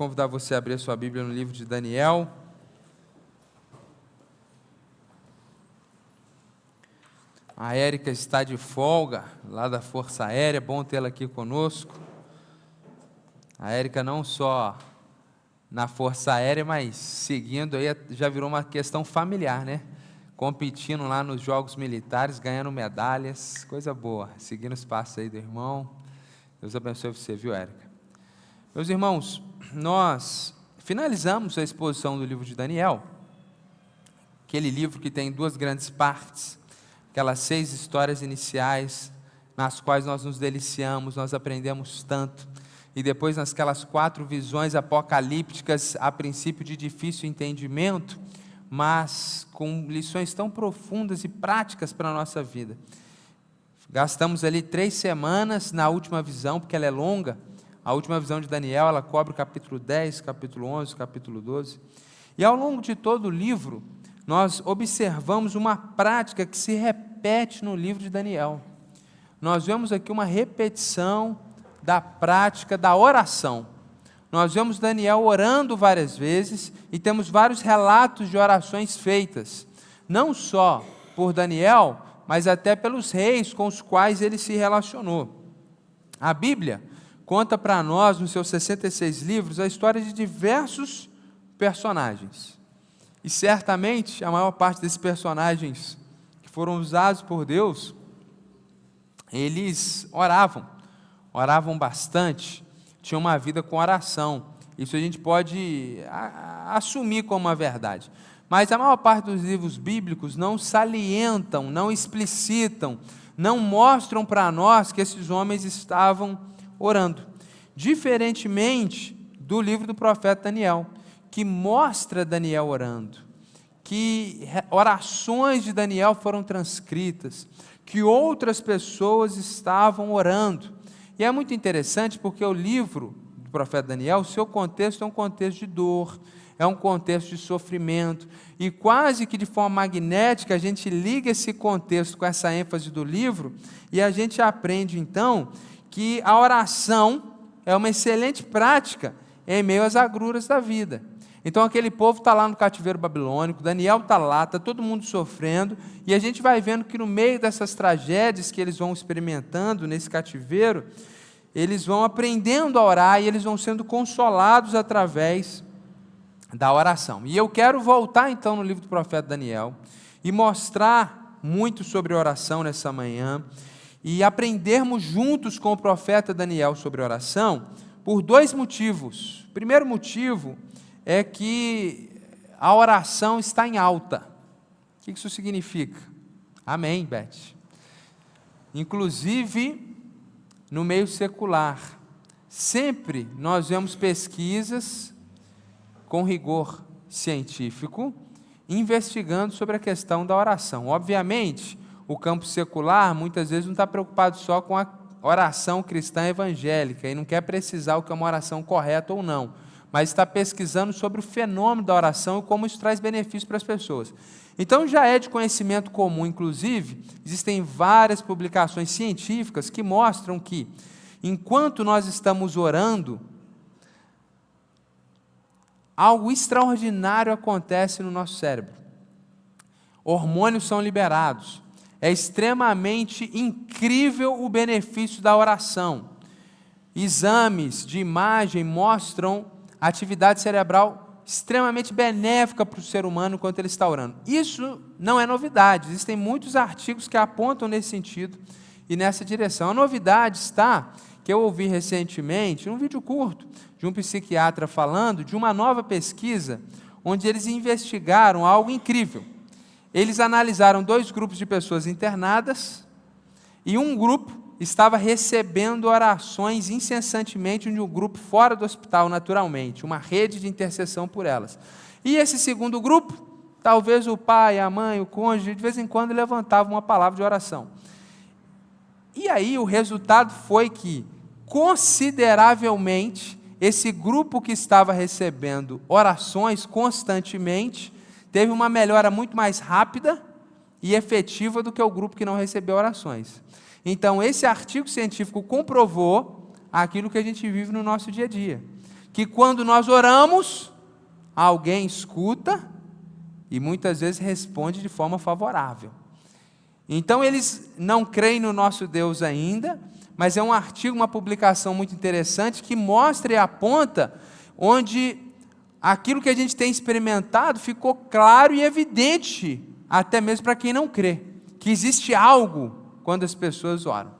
convidar você a abrir a sua Bíblia no livro de Daniel. A Érica está de folga, lá da Força Aérea, bom tê-la aqui conosco. A Érica não só na Força Aérea, mas seguindo aí, já virou uma questão familiar, né? Competindo lá nos Jogos Militares, ganhando medalhas, coisa boa. Seguindo os passos aí do irmão. Deus abençoe você, viu, Érica? Meus irmãos, nós finalizamos a exposição do livro de Daniel, aquele livro que tem duas grandes partes, aquelas 6 histórias iniciais, nas quais nós nos deliciamos, nós aprendemos tanto, e depois naquelas 4 visões apocalípticas, a princípio de difícil entendimento, mas com lições tão profundas e práticas para a nossa vida. Gastamos ali 3 semanas na última visão, porque ela é longa. A última visão de Daniel, ela cobre o capítulo 10, capítulo 11, capítulo 12. E ao longo de todo o livro, nós observamos uma prática que se repete no livro de Daniel. Nós vemos aqui uma repetição da prática da oração. Nós vemos Daniel orando várias vezes e temos vários relatos de orações feitas, não só por Daniel, mas até pelos reis com os quais ele se relacionou. A Bíblia conta para nós, nos seus 66 livros, a história de diversos personagens. E certamente, a maior parte desses personagens que foram usados por Deus, eles oravam bastante, tinham uma vida com oração. Isso a gente pode assumir como uma verdade. Mas a maior parte dos livros bíblicos não salientam, não explicitam, não mostram para nós que esses homens estavam orando. Diferentemente do livro do profeta Daniel, que mostra Daniel orando, que orações de Daniel foram transcritas, que outras pessoas estavam orando. E é muito interessante porque o livro do profeta Daniel, o seu contexto é um contexto de dor, é um contexto de sofrimento, e quase que de forma magnética a gente liga esse contexto com essa ênfase do livro, e a gente aprende então que a oração é uma excelente prática em meio às agruras da vida. Então aquele povo está lá no cativeiro babilônico, Daniel está lá, está todo mundo sofrendo, e a gente vai vendo que no meio dessas tragédias que eles vão experimentando nesse cativeiro, eles vão aprendendo a orar e eles vão sendo consolados através da oração. E eu quero voltar então no livro do profeta Daniel e mostrar muito sobre oração nessa manhã e aprendermos juntos com o profeta Daniel sobre oração por 2 motivos. O primeiro motivo é que a oração está em alta. O que isso significa? Amém, Beth? Inclusive, no meio secular, sempre nós vemos pesquisas com rigor científico, investigando sobre a questão da oração. Obviamente, o campo secular, muitas vezes, não está preocupado só com a oração cristã evangélica, e não quer precisar o que é uma oração correta ou não, mas está pesquisando sobre o fenômeno da oração e como isso traz benefício para as pessoas. Então já é de conhecimento comum, inclusive, existem várias publicações científicas que mostram que, enquanto nós estamos orando, algo extraordinário acontece no nosso cérebro. Hormônios são liberados. É extremamente incrível o benefício da oração. Exames de imagem mostram atividade cerebral extremamente benéfica para o ser humano enquanto ele está orando. Isso não é novidade, existem muitos artigos que apontam nesse sentido e nessa direção. A novidade está, que eu ouvi recentemente, num vídeo curto, de um psiquiatra falando de uma nova pesquisa, onde eles investigaram algo incrível. Eles analisaram 2 grupos de pessoas internadas, e um grupo estava recebendo orações incessantemente de um grupo fora do hospital, naturalmente, uma rede de intercessão por elas. E esse segundo grupo, talvez o pai, a mãe, o cônjuge, de vez em quando levantavam uma palavra de oração. E aí o resultado foi que, consideravelmente, esse grupo que estava recebendo orações constantemente, teve uma melhora muito mais rápida e efetiva do que o grupo que não recebeu orações. Então, esse artigo científico comprovou aquilo que a gente vive no nosso dia a dia, que quando nós oramos, alguém escuta e muitas vezes responde de forma favorável. Então eles não creem no nosso Deus ainda, mas é um artigo, uma publicação muito interessante que mostra e aponta onde aquilo que a gente tem experimentado ficou claro e evidente, até mesmo para quem não crê, que existe algo quando as pessoas oram.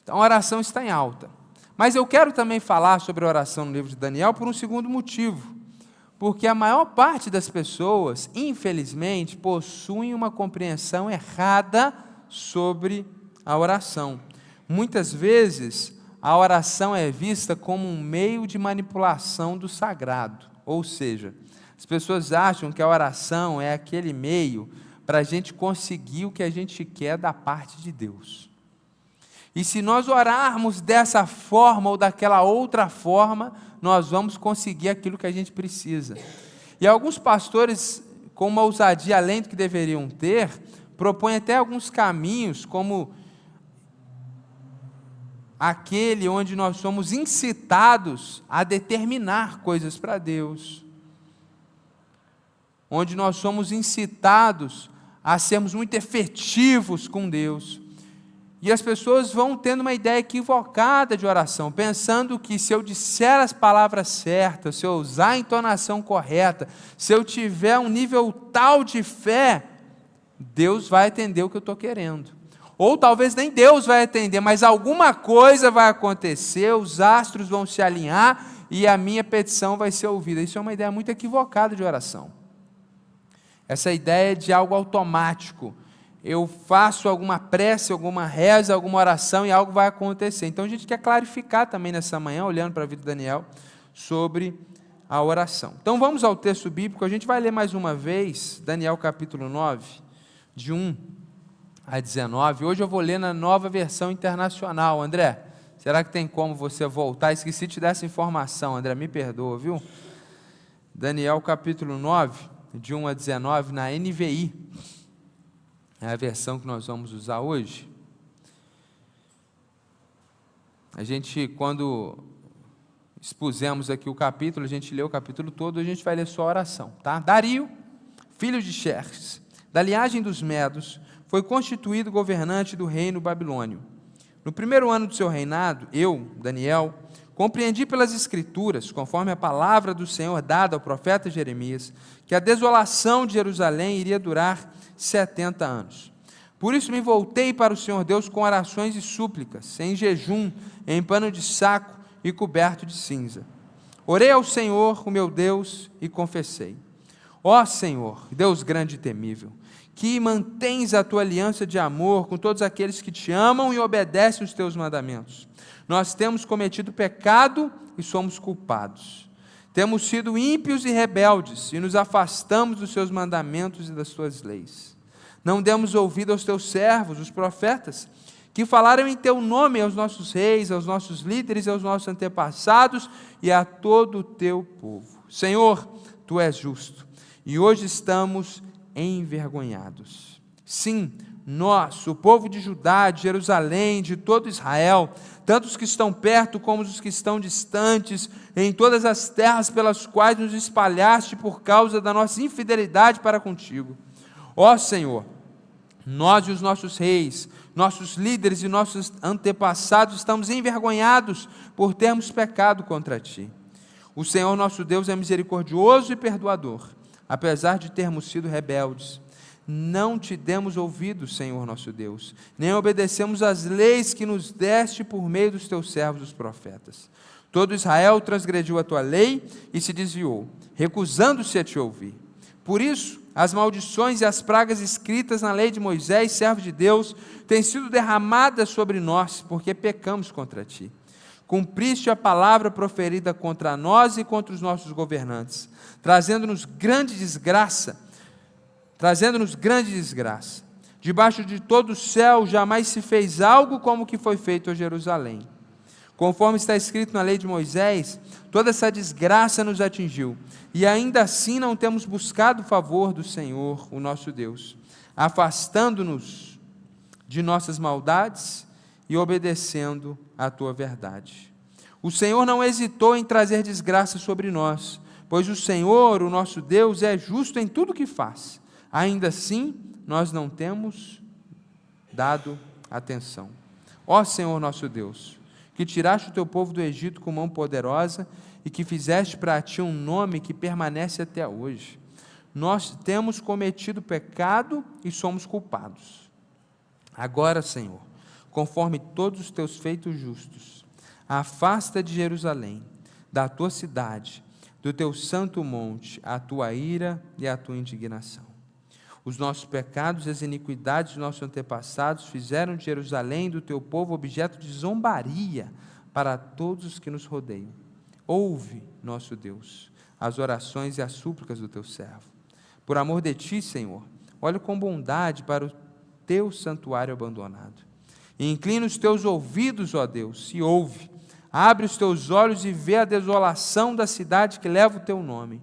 Então a oração está em alta. Mas eu quero também falar sobre a oração no livro de Daniel por um segundo motivo. Porque a maior parte das pessoas, infelizmente, possuem uma compreensão errada sobre a oração. Muitas vezes, a oração é vista como um meio de manipulação do sagrado. Ou seja, as pessoas acham que a oração é aquele meio para a gente conseguir o que a gente quer da parte de Deus. E se nós orarmos dessa forma ou daquela outra forma, nós vamos conseguir aquilo que a gente precisa. E alguns pastores, com uma ousadia além do que deveriam ter, propõem até alguns caminhos, como aquele onde nós somos incitados a determinar coisas para Deus, onde nós somos incitados a sermos muito efetivos com Deus. E as pessoas vão tendo uma ideia equivocada de oração, pensando que se eu disser as palavras certas, se eu usar a entonação correta, se eu tiver um nível tal de fé, Deus vai atender o que eu estou querendo. Ou talvez nem Deus vai atender, mas alguma coisa vai acontecer, os astros vão se alinhar e a minha petição vai ser ouvida. Isso é uma ideia muito equivocada de oração. Essa ideia de algo automático. Eu faço alguma prece, alguma reza, alguma oração e algo vai acontecer. Então a gente quer clarificar também nessa manhã, olhando para a vida de Daniel, sobre a oração. Então vamos ao texto bíblico, a gente vai ler mais uma vez, Daniel capítulo 9, de 1 a 19. Hoje eu vou ler na Nova Versão Internacional. André, será que tem como você voltar? Esqueci de te dar essa informação, André, me perdoa, viu? Daniel capítulo 9, de 1 a 19, na NVI. É a versão que nós vamos usar hoje. A gente, quando expusemos aqui o capítulo, a gente leu o capítulo todo, a gente vai ler só a oração, tá? Dario, filho de Xerxes, da linhagem dos Medos, foi constituído governante do reino babilônio. No primeiro ano do seu reinado, eu, Daniel, compreendi pelas Escrituras, conforme a palavra do Senhor dada ao profeta Jeremias, que a desolação de Jerusalém iria durar 70 anos. Por isso me voltei para o Senhor Deus com orações e súplicas, em jejum, em pano de saco e coberto de cinza. Orei ao Senhor, o meu Deus, e confessei: ó Senhor, Deus grande e temível, que mantens a tua aliança de amor com todos aqueles que te amam e obedecem os teus mandamentos. Nós temos cometido pecado e somos culpados. Temos sido ímpios e rebeldes e nos afastamos dos seus mandamentos e das tuas leis. Não demos ouvido aos teus servos, os profetas, que falaram em teu nome aos nossos reis, aos nossos líderes, aos nossos antepassados e a todo o teu povo. Senhor, tu és justo e hoje estamos envergonhados. Sim, nós, o povo de Judá, de Jerusalém, de todo Israel, tanto os que estão perto como os que estão distantes, em todas as terras pelas quais nos espalhaste por causa da nossa infidelidade para contigo. Ó Senhor, nós e os nossos reis, nossos líderes e nossos antepassados estamos envergonhados por termos pecado contra Ti. O Senhor nosso Deus é misericordioso e perdoador, apesar de termos sido rebeldes. Não te demos ouvidos, Senhor nosso Deus, nem obedecemos às leis que nos deste por meio dos teus servos, os profetas. Todo Israel transgrediu a tua lei e se desviou, recusando-se a te ouvir. Por isso, as maldições e as pragas escritas na lei de Moisés, servo de Deus, têm sido derramadas sobre nós, porque pecamos contra ti. Cumpriste a palavra proferida contra nós e contra os nossos governantes, trazendo-nos grande desgraça. Debaixo de todo o céu jamais se fez algo como o que foi feito a Jerusalém. Conforme está escrito na lei de Moisés, toda essa desgraça nos atingiu, e ainda assim não temos buscado o favor do Senhor, o nosso Deus, afastando-nos de nossas maldades e obedecendo à tua verdade. O Senhor não hesitou em trazer desgraça sobre nós, pois o Senhor, o nosso Deus, é justo em tudo o que faz. Ainda assim, nós não temos dado atenção. Ó Senhor nosso Deus, que tiraste o teu povo do Egito com mão poderosa e que fizeste para ti um nome que permanece até hoje. Nós temos cometido pecado e somos culpados. Agora, Senhor, conforme todos os teus feitos justos, afasta de Jerusalém, da tua cidade, do teu santo monte, a tua ira e a tua indignação. Os nossos pecados e as iniquidades dos nossos antepassados fizeram de Jerusalém e do teu povo objeto de zombaria para todos os que nos rodeiam. Ouve, nosso Deus, as orações e as súplicas do teu servo. Por amor de ti, Senhor, olha com bondade para o teu santuário abandonado. E inclina os teus ouvidos, ó Deus, e ouve. Abre os teus olhos e vê a desolação da cidade que leva o teu nome.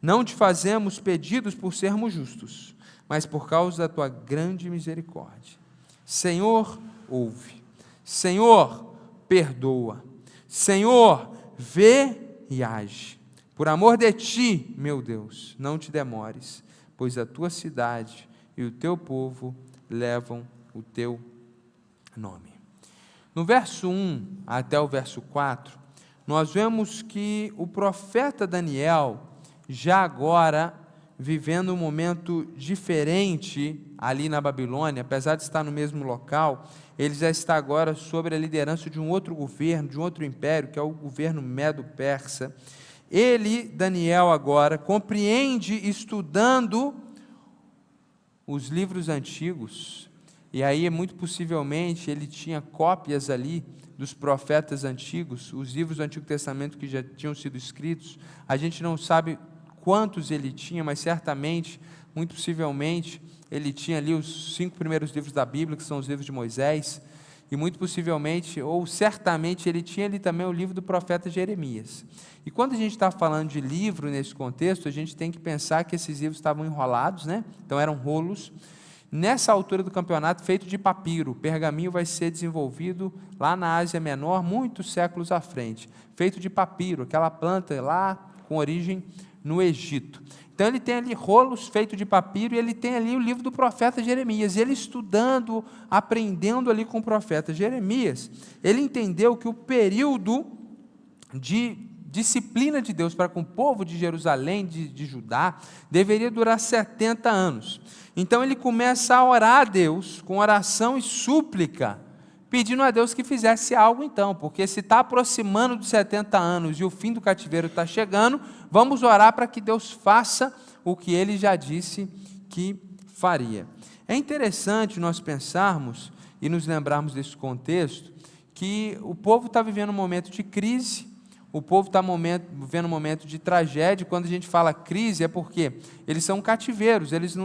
Não te fazemos pedidos por sermos justos, mas por causa da tua grande misericórdia. Senhor, ouve. Senhor, perdoa. Senhor, vê e age. Por amor de ti, meu Deus, não te demores, pois a tua cidade e o teu povo levam o teu nome. No verso 1 até o verso 4, nós vemos que o profeta Daniel, já agora vivendo um momento diferente ali na Babilônia, apesar de estar no mesmo local, ele já está agora sob a liderança de um outro governo, de um outro império, que é o governo Medo-Persa. Ele, Daniel, agora compreende, estudando os livros antigos, e aí muito possivelmente ele tinha cópias ali dos profetas antigos, os livros do Antigo Testamento que já tinham sido escritos. A gente não sabe quantos ele tinha, mas certamente, muito possivelmente, ele tinha ali os 5 primeiros livros da Bíblia, que são os livros de Moisés, e muito possivelmente, ou certamente, ele tinha ali também o livro do profeta Jeremias. E quando a gente está falando de livro nesse contexto, a gente tem que pensar que esses livros estavam enrolados, né? Então eram rolos. Nessa altura do campeonato, feito de papiro, o pergaminho vai ser desenvolvido lá na Ásia Menor, muitos séculos à frente, feito de papiro, aquela planta lá com origem no Egito. Então ele tem ali rolos feitos de papiro e ele tem ali o livro do profeta Jeremias. E ele estudando, aprendendo ali com o profeta Jeremias, ele entendeu que o período de disciplina de Deus para com o povo de Jerusalém, de Judá, deveria durar 70 anos. Então ele começa a orar a Deus com oração e súplica, pedindo a Deus que fizesse algo então, porque se está aproximando dos 70 anos e o fim do cativeiro está chegando, vamos orar para que Deus faça o que ele já disse que faria. É interessante nós pensarmos e nos lembrarmos desse contexto, que o povo está vivendo um momento de crise, o povo está vivendo um momento de tragédia. Quando a gente fala crise, é porque eles são cativeiros, eles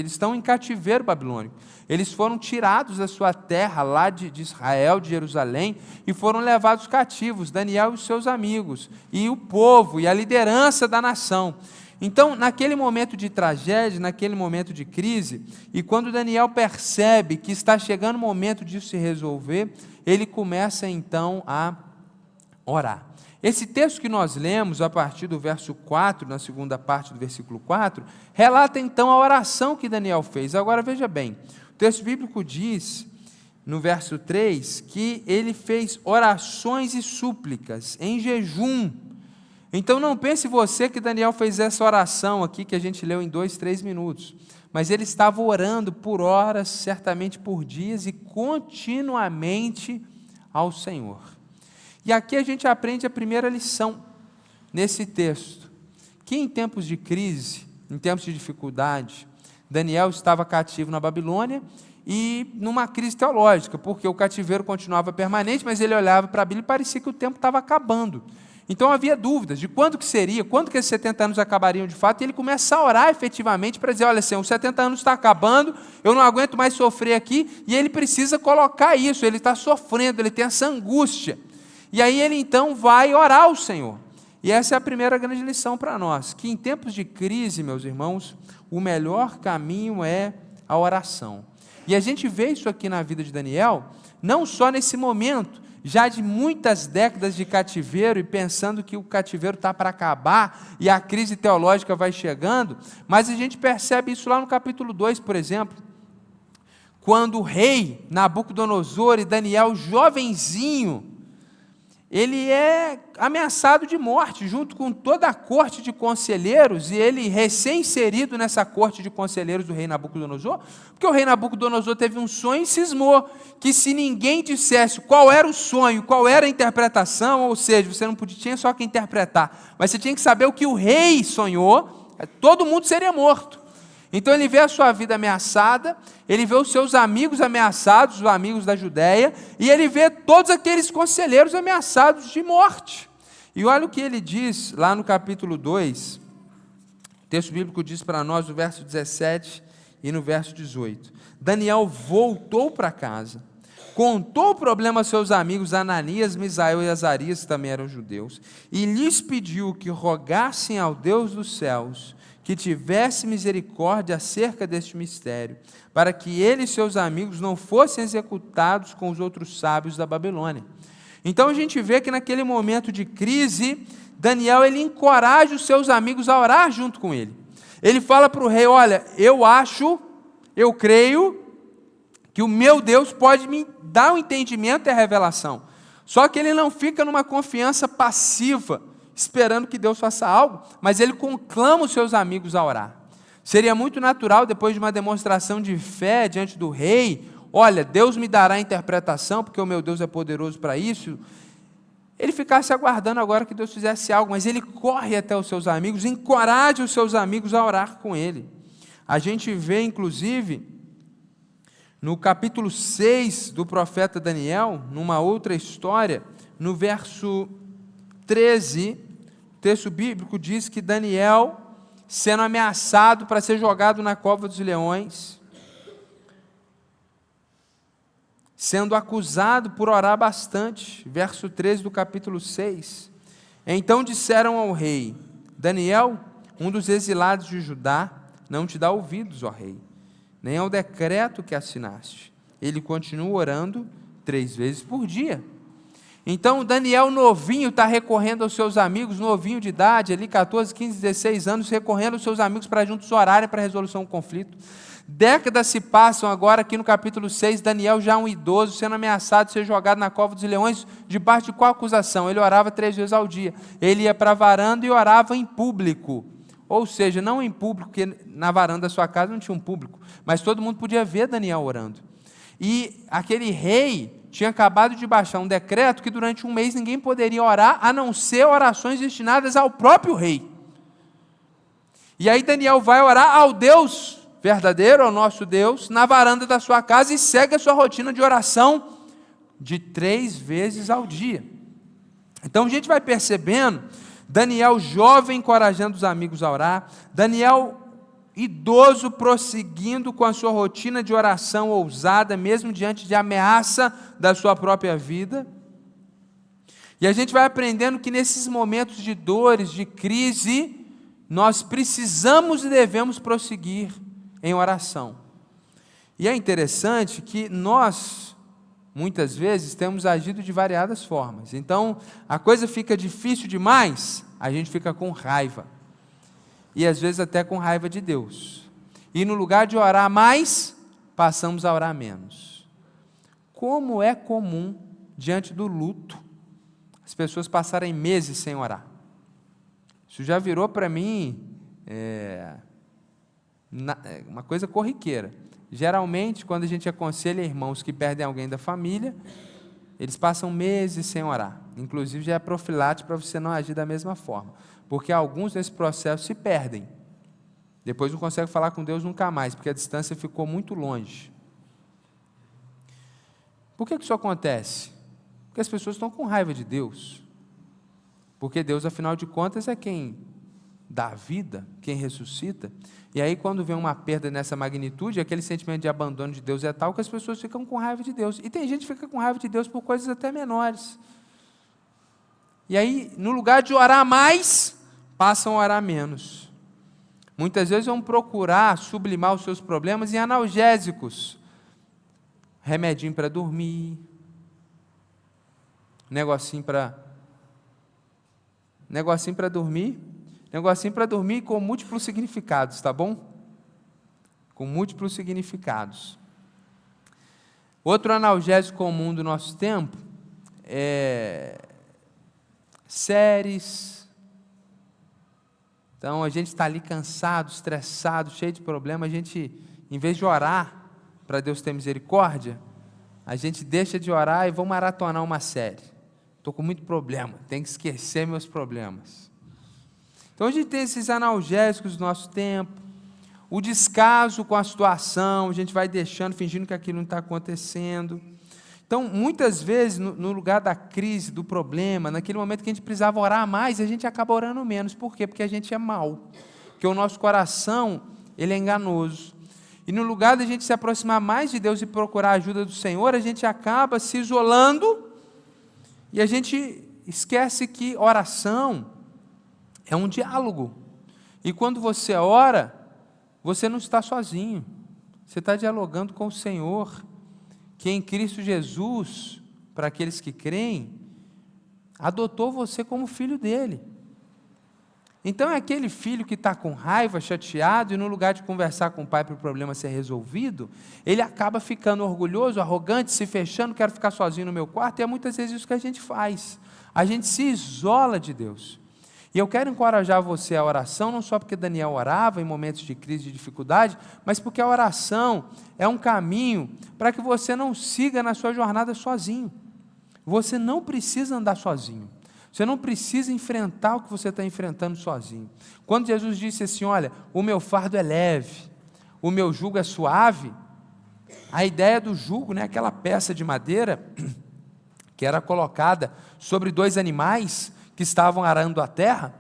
estão em cativeiro babilônico. Eles foram tirados da sua terra, lá de Israel, de Jerusalém, e foram levados cativos, Daniel e os seus amigos, e o povo, e a liderança da nação. Então, naquele momento de tragédia, naquele momento de crise, e quando Daniel percebe que está chegando o momento disso se resolver, ele começa então a orar. Esse texto que nós lemos, a partir do verso 4, na segunda parte do versículo 4, relata então a oração que Daniel fez. Agora veja bem, o texto bíblico diz, no verso 3, que ele fez orações e súplicas em jejum. Então não pense você que Daniel fez essa oração aqui, que a gente leu em 2, 3 minutos, mas ele estava orando por horas, certamente por dias, e continuamente ao Senhor. E aqui a gente aprende a primeira lição nesse texto, que em tempos de crise, em tempos de dificuldade, Daniel estava cativo na Babilônia e numa crise teológica, porque o cativeiro continuava permanente, mas ele olhava para a Bíblia e parecia que o tempo estava acabando. Então havia dúvidas de quando que seria, quando que esses 70 anos acabariam de fato, e ele começa a orar efetivamente para dizer, olha, Senhor, os 70 anos está acabando, eu não aguento mais sofrer aqui, e ele precisa colocar isso, ele está sofrendo, ele tem essa angústia. E aí ele então vai orar ao Senhor. E essa é a primeira grande lição para nós, que em tempos de crise, meus irmãos, o melhor caminho é a oração. E a gente vê isso aqui na vida de Daniel, não só nesse momento, já de muitas décadas de cativeiro e pensando que o cativeiro está para acabar e a crise teológica vai chegando, mas a gente percebe isso lá no capítulo 2, por exemplo, quando o rei Nabucodonosor e Daniel, jovenzinho, ele é ameaçado de morte, junto com toda a corte de conselheiros, e ele recém-inserido nessa corte de conselheiros do rei Nabucodonosor, porque o rei Nabucodonosor teve um sonho e cismou, que se ninguém dissesse qual era o sonho, qual era a interpretação, ou seja, você não podia, tinha só que interpretar, mas você tinha que saber o que o rei sonhou, todo mundo seria morto. Então ele vê a sua vida ameaçada, ele vê os seus amigos ameaçados, os amigos da Judéia, e ele vê todos aqueles conselheiros ameaçados de morte. E olha o que ele diz lá no capítulo 2, o texto bíblico diz para nós no verso 17 e no verso 18. Daniel voltou para casa, contou o problema aos seus amigos Ananias, Misael e Azarias, que também eram judeus, e lhes pediu que rogassem ao Deus dos céus que tivesse misericórdia acerca deste mistério, para que ele e seus amigos não fossem executados com os outros sábios da Babilônia. Então a gente vê que naquele momento de crise, Daniel ele encoraja os seus amigos a orar junto com ele. Ele fala para o rei, olha, eu creio que o meu Deus pode me dar o entendimento e a revelação. Só que ele não fica numa confiança passiva, esperando que Deus faça algo, mas ele conclama os seus amigos a orar. Seria muito natural, depois de uma demonstração de fé diante do rei, olha, Deus me dará a interpretação, porque o meu Deus é poderoso para isso, ele ficasse aguardando agora que Deus fizesse algo, mas ele corre até os seus amigos, encoraja os seus amigos a orar com ele. A gente vê, inclusive, no capítulo 6 do profeta Daniel, numa outra história, no verso 13, o texto bíblico diz que Daniel, sendo ameaçado para ser jogado na cova dos leões, sendo acusado por orar bastante, verso 13 do capítulo 6, então disseram ao rei, Daniel, um dos exilados de Judá, não te dá ouvidos, ó rei, nem ao decreto que assinaste. Ele continua orando 3 vezes por dia. Então Daniel novinho está recorrendo aos seus amigos, novinho de idade, ali 14, 15, 16 anos, recorrendo aos seus amigos para juntos orarem para a resolução do conflito. Décadas se passam agora, aqui no capítulo 6, Daniel já um idoso, sendo ameaçado de ser jogado na cova dos leões, debaixo de qual acusação? Ele orava 3 vezes ao dia. Ele ia para a varanda e orava em público. Ou seja, não em público, porque na varanda da sua casa não tinha um público, mas todo mundo podia ver Daniel orando. E aquele rei tinha acabado de baixar um decreto que durante 1 mês ninguém poderia orar, a não ser orações destinadas ao próprio rei. E aí Daniel vai orar ao Deus verdadeiro, ao nosso Deus, na varanda da sua casa e segue a sua rotina de oração de 3 vezes ao dia. Então a gente vai percebendo, Daniel jovem encorajando os amigos a orar, Daniel idoso prosseguindo com a sua rotina de oração ousada, mesmo diante de ameaça da sua própria vida. E a gente vai aprendendo que nesses momentos de dores, de crise, nós precisamos e devemos prosseguir em oração. E é interessante que nós, muitas vezes, temos agido de variadas formas. Então, a coisa fica difícil demais, a gente fica com raiva. E às vezes até com raiva de Deus. E no lugar de orar mais, passamos a orar menos. Como é comum, diante do luto, as pessoas passarem meses sem orar. Isso já virou para mim uma coisa corriqueira. Geralmente, quando a gente aconselha irmãos que perdem alguém da família, eles passam meses sem orar. Inclusive, já é profilático para você não agir da mesma forma. Porque alguns nesse processo se perdem. Depois não conseguem falar com Deus nunca mais, porque a distância ficou muito longe. Por que isso acontece? Porque as pessoas estão com raiva de Deus. Porque Deus, afinal de contas, é quem dá vida, quem ressuscita. E aí, quando vem uma perda nessa magnitude, aquele sentimento de abandono de Deus é tal que as pessoas ficam com raiva de Deus. E tem gente que fica com raiva de Deus por coisas até menores. E aí, no lugar de orar mais, passam a orar menos. Muitas vezes vão procurar sublimar os seus problemas em analgésicos, remedinho para dormir, negocinho para dormir com múltiplos significados, tá bom? Com múltiplos significados. Outro analgésico comum do nosso tempo é séries. Então, a gente está ali cansado, estressado, cheio de problema, a gente, em vez de orar para Deus ter misericórdia, a gente deixa de orar e vamos maratonar uma série. Estou com muito problema, tenho que esquecer meus problemas. Então, a gente tem esses analgésicos do nosso tempo, o descaso com a situação, a gente vai deixando, fingindo que aquilo não está acontecendo. Então, muitas vezes, no lugar da crise, do problema, naquele momento que a gente precisava orar mais, a gente acaba orando menos. Por quê? Porque a gente é mau. Porque o nosso coração, ele é enganoso. E no lugar de a gente se aproximar mais de Deus e procurar a ajuda do Senhor, a gente acaba se isolando e a gente esquece que oração é um diálogo. E quando você ora, você não está sozinho. Você está dialogando com o Senhor, que em Cristo Jesus, para aqueles que creem, adotou você como filho dele. Então é aquele filho que está com raiva, chateado, e no lugar de conversar com o pai para o problema ser resolvido, ele acaba ficando orgulhoso, arrogante, se fechando, quero ficar sozinho no meu quarto, e é muitas vezes isso que a gente faz. A gente se isola de Deus. E eu quero encorajar você à oração, não só porque Daniel orava em momentos de crise, de dificuldade, mas porque a oração é um caminho para que você não siga na sua jornada sozinho. Você não precisa andar sozinho. Você não precisa enfrentar o que você está enfrentando sozinho. Quando Jesus disse assim, olha, o meu fardo é leve, o meu jugo é suave, a ideia do jugo, né, aquela peça de madeira que era colocada sobre dois animais que estavam arando a terra,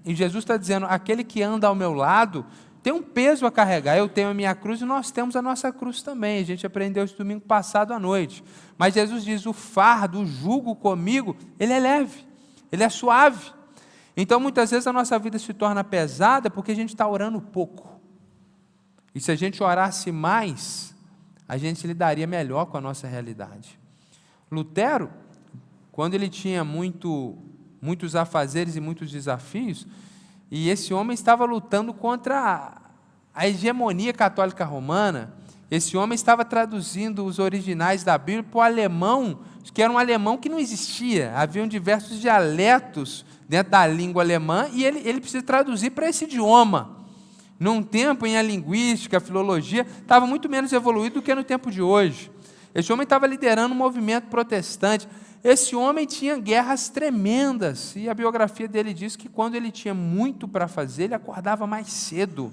e Jesus está dizendo, aquele que anda ao meu lado tem um peso a carregar, eu tenho a minha cruz e nós temos a nossa cruz também, a gente aprendeu isso domingo passado à noite, mas Jesus diz, o fardo, o jugo comigo, ele é leve, ele é suave. Então muitas vezes a nossa vida se torna pesada porque a gente está orando pouco, e se a gente orasse mais, a gente lidaria melhor com a nossa realidade. Lutero, quando ele tinha muitos afazeres e muitos desafios, e esse homem estava lutando contra a hegemonia católica romana, esse homem estava traduzindo os originais da Bíblia para o alemão, que era um alemão que não existia, haviam diversos dialetos dentro da língua alemã, e ele precisa traduzir para esse idioma, num tempo em que a linguística, a filologia, estava muito menos evoluído do que no tempo de hoje. Esse homem estava liderando um movimento protestante. Esse homem tinha guerras tremendas, e a biografia dele diz que quando ele tinha muito para fazer, ele acordava mais cedo,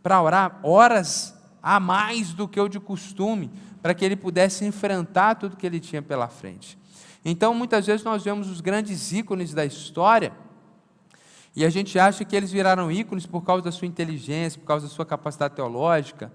para orar horas a mais do que o de costume, para que ele pudesse enfrentar tudo que ele tinha pela frente. Então, muitas vezes nós vemos os grandes ícones da história, e a gente acha que eles viraram ícones por causa da sua inteligência, por causa da sua capacidade teológica,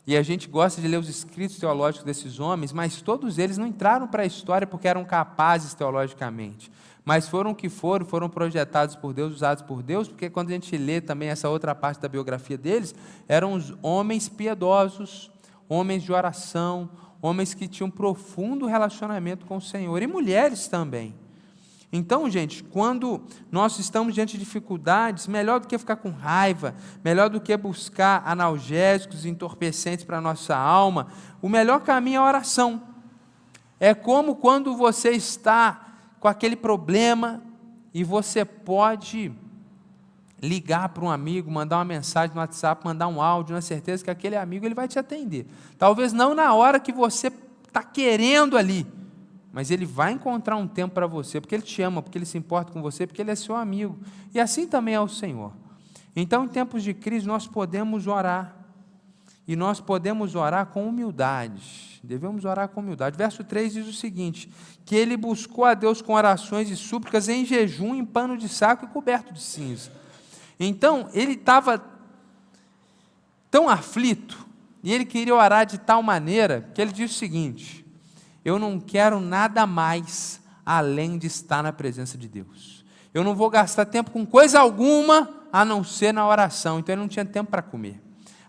e a gente gosta de ler os escritos teológicos desses homens, mas todos eles não entraram para a história porque eram capazes teologicamente, mas foram o que foram projetados por Deus, usados por Deus, porque quando a gente lê também essa outra parte da biografia deles, eram os homens piedosos, homens de oração, homens que tinham um profundo relacionamento com o Senhor, e mulheres também. Então, gente, quando nós estamos diante de dificuldades, melhor do que ficar com raiva, melhor do que buscar analgésicos, entorpecentes para a nossa alma, o melhor caminho é a oração. É como quando você está com aquele problema e você pode ligar para um amigo, mandar uma mensagem no WhatsApp, mandar um áudio, na certeza que aquele amigo ele vai te atender. Talvez não na hora que você está querendo ali, mas ele vai encontrar um tempo para você, porque ele te ama, porque ele se importa com você, porque ele é seu amigo. E assim também é o Senhor. Então, em tempos de crise, nós podemos orar. E nós podemos orar com humildade. Devemos orar com humildade. Verso 3 diz o seguinte, que ele buscou a Deus com orações e súplicas em jejum, em pano de saco e coberto de cinza. Então, ele estava tão aflito, e ele queria orar de tal maneira, que ele diz o seguinte, eu não quero nada mais além de estar na presença de Deus. Eu não vou gastar tempo com coisa alguma a não ser na oração. Então ele não tinha tempo para comer.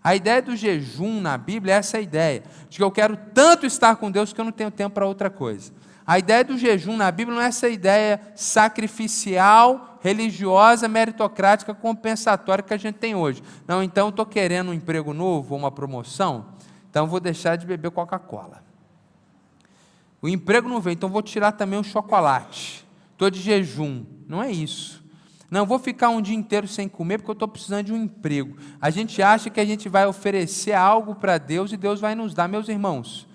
A ideia do jejum na Bíblia é essa ideia, de que eu quero tanto estar com Deus que eu não tenho tempo para outra coisa. A ideia do jejum na Bíblia não é essa ideia sacrificial, religiosa, meritocrática, compensatória que a gente tem hoje. Não, então eu estou querendo um emprego novo, uma promoção, então vou deixar de beber Coca-Cola. O emprego não vem, então vou tirar também o chocolate. Estou de jejum. Não é isso. Não, vou ficar um dia inteiro sem comer porque eu estou precisando de um emprego. A gente acha que a gente vai oferecer algo para Deus e Deus vai nos dar. Meus irmãos,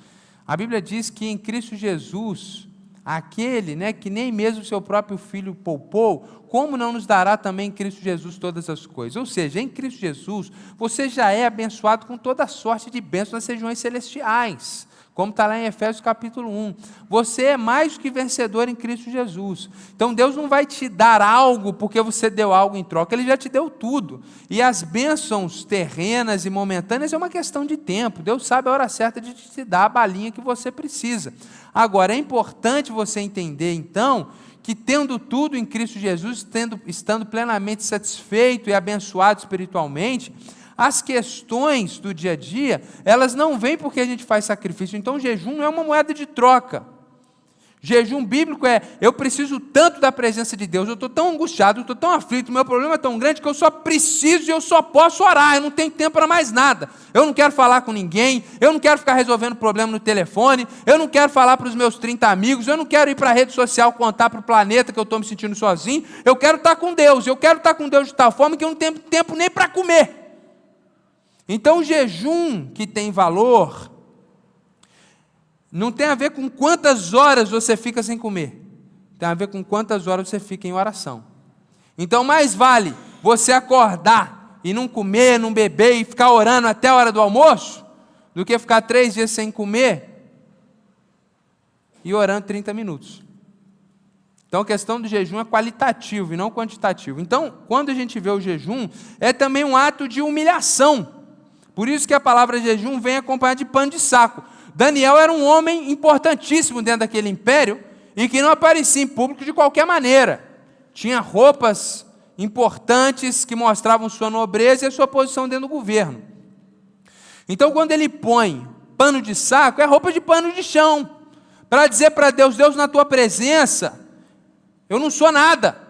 a Bíblia diz que em Cristo Jesus, aquele, que nem mesmo seu próprio Filho poupou, como não nos dará também em Cristo Jesus todas as coisas? Ou seja, em Cristo Jesus, você já é abençoado com toda sorte de bênçãos nas regiões celestiais. Como está lá em Efésios capítulo 1. Você é mais do que vencedor em Cristo Jesus. Então Deus não vai te dar algo porque você deu algo em troca, Ele já te deu tudo. E as bênçãos terrenas e momentâneas é uma questão de tempo. Deus sabe a hora certa de te dar a balinha que você precisa. Agora, é importante você entender, então, que tendo tudo em Cristo Jesus, estando plenamente satisfeito e abençoado espiritualmente, as questões do dia a dia, elas não vêm porque a gente faz sacrifício. Então, o jejum não é uma moeda de troca. Jejum bíblico é, eu preciso tanto da presença de Deus, eu estou tão angustiado, eu estou tão aflito, o meu problema é tão grande que eu só preciso e eu só posso orar, eu não tenho tempo para mais nada. Eu não quero falar com ninguém, eu não quero ficar resolvendo problema no telefone, eu não quero falar para os meus 30 amigos, eu não quero ir para a rede social contar para o planeta que eu estou me sentindo sozinho, eu quero estar com Deus, eu quero estar com Deus de tal forma que eu não tenho tempo nem para comer. Então, o jejum que tem valor não tem a ver com quantas horas você fica sem comer, tem a ver com quantas horas você fica em oração. Então, mais vale você acordar e não comer, não beber e ficar orando até a hora do almoço, do que ficar 3 dias sem comer e orando 30 minutos. Então, a questão do jejum é qualitativo e não quantitativo. Então, quando a gente vê o jejum, é também um ato de humilhação. Por isso que a palavra jejum vem acompanhada de pano de saco. Daniel era um homem importantíssimo dentro daquele império e que não aparecia em público de qualquer maneira. Tinha roupas importantes que mostravam sua nobreza e a sua posição dentro do governo. Então, quando ele põe pano de saco, é roupa de pano de chão, para dizer para Deus, Deus, na tua presença, eu não sou nada.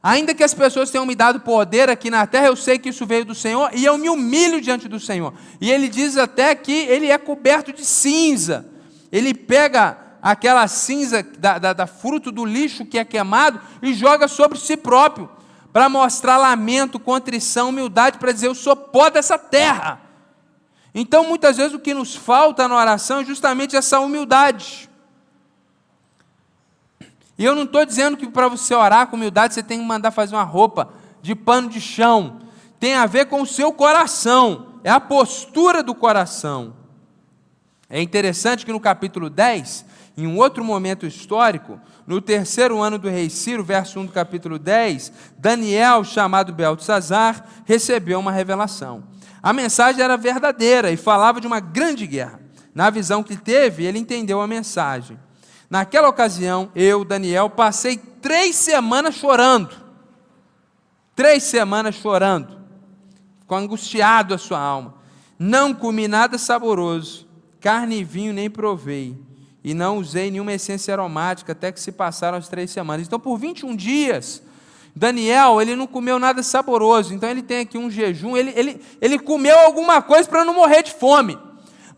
Ainda que as pessoas tenham me dado poder aqui na terra, eu sei que isso veio do Senhor e eu me humilho diante do Senhor. E ele diz até que ele é coberto de cinza. Ele pega aquela cinza da fruto do lixo que é queimado e joga sobre si próprio, para mostrar lamento, contrição, humildade, para dizer, eu sou pó dessa terra. Então, muitas vezes o que nos falta na oração é justamente essa humildade. E eu não estou dizendo que para você orar com humildade você tem que mandar fazer uma roupa de pano de chão. Tem a ver com o seu coração, é a postura do coração. É interessante que no capítulo 10, em um outro momento histórico, no 3º ano do rei Ciro, verso 1 do capítulo 10, Daniel, chamado Beltesazar, recebeu uma revelação. A mensagem era verdadeira e falava de uma grande guerra. Na visão que teve, ele entendeu a mensagem. Naquela ocasião, eu, Daniel, passei 3 semanas chorando. 3 semanas chorando. Ficou angustiado a sua alma. Não comi nada saboroso, carne e vinho nem provei, e não usei nenhuma essência aromática, até que se passaram as 3 semanas. Então, por 21 dias, Daniel, ele não comeu nada saboroso. Então, ele tem aqui um jejum, ele comeu alguma coisa para não morrer de fome.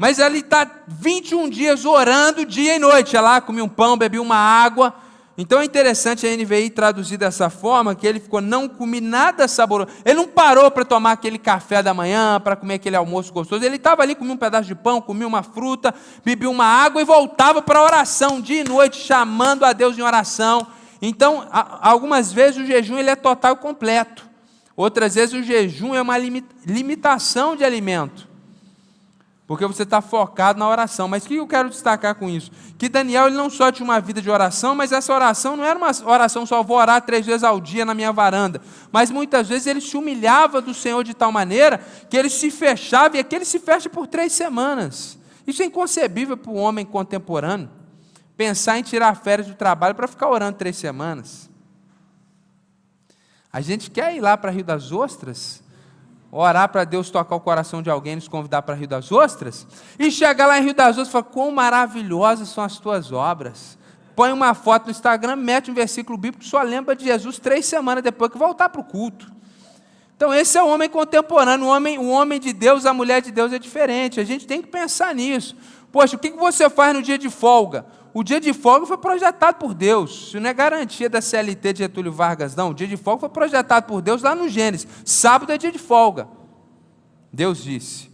Mas ele está 21 dias orando dia e noite. Ia lá, comia um pão, bebia uma água. Então é interessante a NVI traduzir dessa forma, que ele ficou, não comi nada saboroso. Ele não parou para tomar aquele café da manhã, para comer aquele almoço gostoso. Ele estava ali, comia um pedaço de pão, comia uma fruta, bebia uma água e voltava para a oração, dia e noite, chamando a Deus em oração. Então, algumas vezes o jejum ele é total e completo. Outras vezes o jejum é uma limitação de alimento, porque você está focado na oração. Mas o que eu quero destacar com isso? Que Daniel ele não só tinha uma vida de oração, mas essa oração não era uma oração só, vou orar 3 vezes ao dia na minha varanda. Mas muitas vezes ele se humilhava do Senhor de tal maneira que ele se fechava, e aqui ele se fecha por 3 semanas. Isso é inconcebível para o homem contemporâneo, pensar em tirar férias do trabalho para ficar orando 3 semanas. A gente quer ir lá para Rio das Ostras, orar para Deus tocar o coração de alguém e nos convidar para Rio das Ostras, e chegar lá em Rio das Ostras e falar, quão maravilhosas são as tuas obras. Põe uma foto no Instagram, mete um versículo bíblico, só lembra de Jesus 3 semanas depois que voltar para o culto. Então esse é o homem contemporâneo, o homem de Deus, a mulher de Deus é diferente, a gente tem que pensar nisso. Poxa, o que você faz no dia de folga? O dia de folga foi projetado por Deus. Isso não é garantia da CLT de Getúlio Vargas, não. O dia de folga foi projetado por Deus lá no Gênesis. Sábado é dia de folga. Deus disse.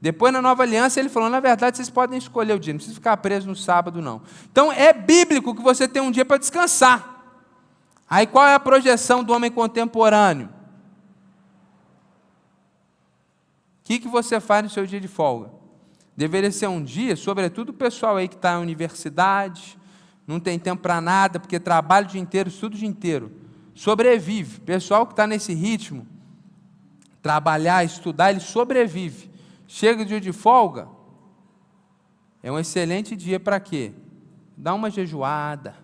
Depois, na Nova Aliança, ele falou, na verdade, vocês podem escolher o dia, não precisa ficar preso no sábado, não. Então, é bíblico que você tem um dia para descansar. Aí, qual é a projeção do homem contemporâneo? O que você faz no seu dia de folga? Deveria ser um dia, sobretudo o pessoal aí que está na universidade, não tem tempo para nada, porque trabalha o dia inteiro, estuda o dia inteiro, sobrevive. Pessoal que está nesse ritmo, trabalhar, estudar, ele sobrevive. Chega o dia de folga, é um excelente dia para quê? Dar uma jejuada,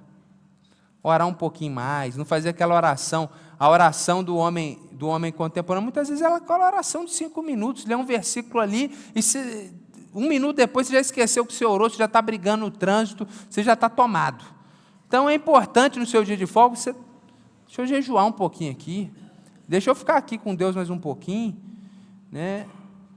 orar um pouquinho mais, não fazer aquela oração, a oração do homem contemporâneo, muitas vezes é aquela oração de 5 minutos, lê um versículo ali, e 1 minuto depois você já esqueceu que você orou, você já está brigando no trânsito, você já está tomado. Então é importante no seu dia de folga, deixa eu jejuar um pouquinho aqui, deixa eu ficar aqui com Deus mais um pouquinho, né?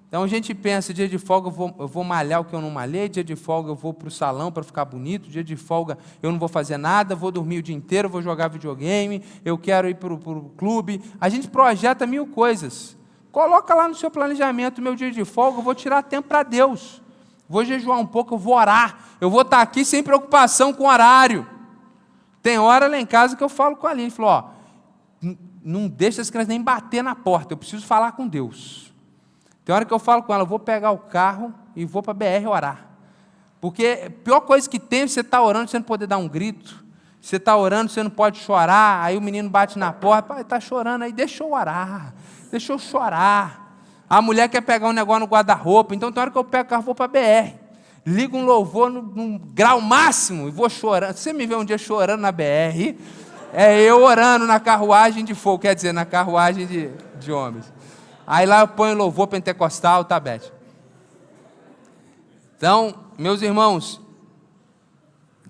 Então a gente pensa, dia de folga eu vou malhar o que eu não malhei, dia de folga eu vou para o salão para ficar bonito, dia de folga eu não vou fazer nada, vou dormir o dia inteiro, vou jogar videogame, eu quero ir para o clube. A gente projeta 1000 coisas. Coloca lá no seu planejamento, meu dia de folga, eu vou tirar tempo para Deus. Vou jejuar um pouco, eu vou orar. Eu vou estar aqui sem preocupação com horário. Tem hora lá em casa que eu falo com a Aline, falo, ó, não deixa as crianças nem bater na porta, eu preciso falar com Deus. Tem hora que eu falo com ela, eu vou pegar o carro e vou para a BR orar. Porque a pior coisa que tem é você estar orando, você não poder dar um grito. Você está orando, você não pode chorar, aí o menino bate na porta, pai, está chorando, aí deixa eu orar. Deixa eu chorar. A mulher quer pegar um negócio no guarda-roupa, então tem hora que eu pego o carro, vou para a BR. Ligo um louvor num grau máximo e vou chorando. Você me vê um dia chorando na BR, é eu orando na carruagem de fogo, quer dizer, na carruagem de homens. Aí lá eu ponho louvor pentecostal, tá, Beth? Então, meus irmãos,